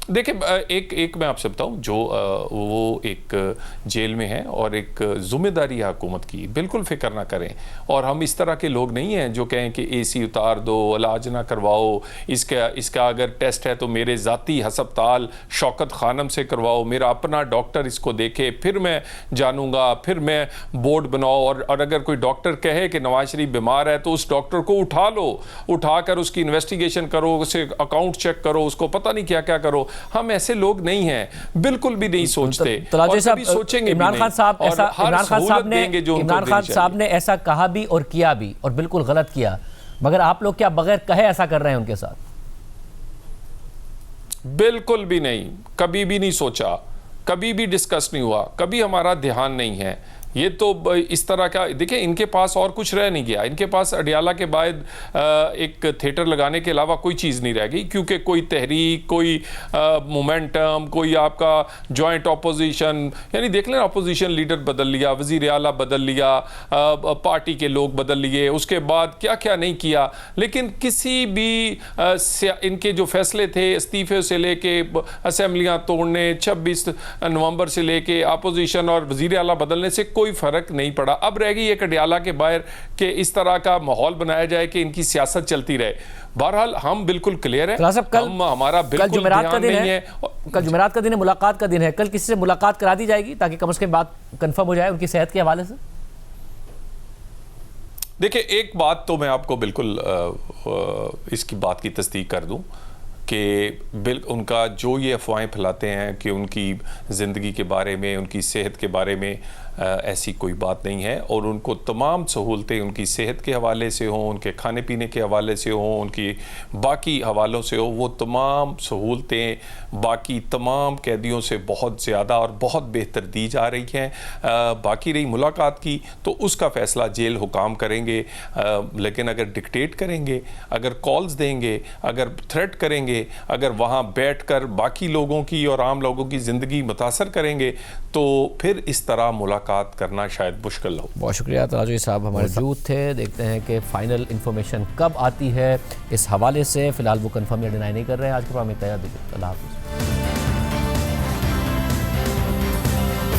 دیکھیں ایک میں آپ سے بتاؤں, جو وہ ایک جیل میں ہے اور ایک ذمہ داری ہے حکومت کی, بالکل فکر نہ کریں. اور ہم اس طرح کے لوگ نہیں ہیں جو کہیں کہ اے سی اتار دو, علاج نہ کرواؤ, اس کا اگر ٹیسٹ ہے تو میرے ذاتی ہسپتال شوکت خانم سے کرواؤ, میرا اپنا ڈاکٹر اس کو دیکھے پھر میں جانوں گا, پھر میں بورڈ بناؤ. اور اگر کوئی ڈاکٹر کہے کہ نواز شریف بیمار ہے تو اس ڈاکٹر کو اٹھا لو, اٹھا کر اس کی انویسٹیگیشن کرو, اسے اکاؤنٹ چیک کرو, اس کو پتہ نہیں کیا کیا کرو. ہم ایسے لوگ نہیں ہیں, بالکل بھی نہیں سوچتے اور کبھی سوچیں گے بھی نہیں. اور ہر سہولت دیں گے جو ان کو دینی چاہیے. عمران خان صاحب نے ایسا کہا بھی اور کیا بھی, اور بالکل غلط کیا, مگر آپ لوگ کیا بغیر کہے ایسا کر رہے ہیں ان کے ساتھ؟ بالکل بھی نہیں, کبھی بھی نہیں سوچا, کبھی بھی ڈسکس نہیں ہوا, کبھی ہمارا دھیان نہیں ہے. یہ تو اس طرح کا, دیکھیں ان کے پاس اور کچھ رہ نہیں گیا. ان کے پاس اڈیالہ کے بعد ایک تھیٹر لگانے کے علاوہ کوئی چیز نہیں رہ گئی, کیونکہ کوئی تحریک, کوئی مومنٹم, کوئی آپ کا جوائنٹ اپوزیشن, یعنی دیکھ لیں اپوزیشن لیڈر بدل لیا, وزیر اعلیٰ بدل لیا, پارٹی کے لوگ بدل لیے, اس کے بعد کیا کیا نہیں کیا. لیکن کسی بھی ان کے جو فیصلے تھے استعفے سے لے کے اسمبلیاں توڑنے, 26 نومبر سے لے کے اپوزیشن اور وزیر اعلیٰ بدلنے سے کوئی کوئی فرق نہیں پڑا. اب رہ گئی ایک اڈیالہ کے باہر کہ اس طرح کا ماحول بنایا جائے کہ ان کی سیاست چلتی رہے. بہرحال ہم بالکل کلیئر ہیں, ہم ہمارا بالکل دھیان نہیں ہے. کل جمعرات کا دن ہے, ملاقات کا دن ہے, کل کسی سے ملاقات کرا دی جائے گی تاکہ کم از کم بات کنفرم ہو جائے ان کی صحت کے حوالے سے؟ دیکھیں ایک بات تو میں آپ کو بالکل اس کی بات کی تصدیق کر دوں کہ ان کا جو یہ افواہیں پھیلاتے ہیں کہ ان کی زندگی کے بارے میں, ان کی صحت کے بارے میں, ایسی کوئی بات نہیں ہے. اور ان کو تمام سہولتیں ان کی صحت کے حوالے سے ہوں, ان کے کھانے پینے کے حوالے سے ہوں, ان کی باقی حوالوں سے ہوں, وہ تمام سہولتیں باقی تمام قیدیوں سے بہت زیادہ اور بہت بہتر دی جا رہی ہیں. باقی رہی ملاقات کی تو اس کا فیصلہ جیل حکام کریں گے, لیکن اگر ڈکٹیٹ کریں گے, اگر کالز دیں گے, اگر تھریٹ کریں گے, اگر وہاں بیٹھ کر باقی لوگوں کی اور عام لوگوں کی زندگی متاثر کریں گے تو پھر اس طرح ملاقات کرنا شاید مشکل ہو. بہت شکریہ تراجوی صاحب ہمارے موجود تھے. دیکھتے ہیں کہ فائنل انفارمیشن کب آتی ہے اس حوالے سے. فی الحال وہ کنفرم یا ڈینائی نہیں کر رہے ہیں. آج کے پروگرام میں تیار دیجیے. اللہ حافظ.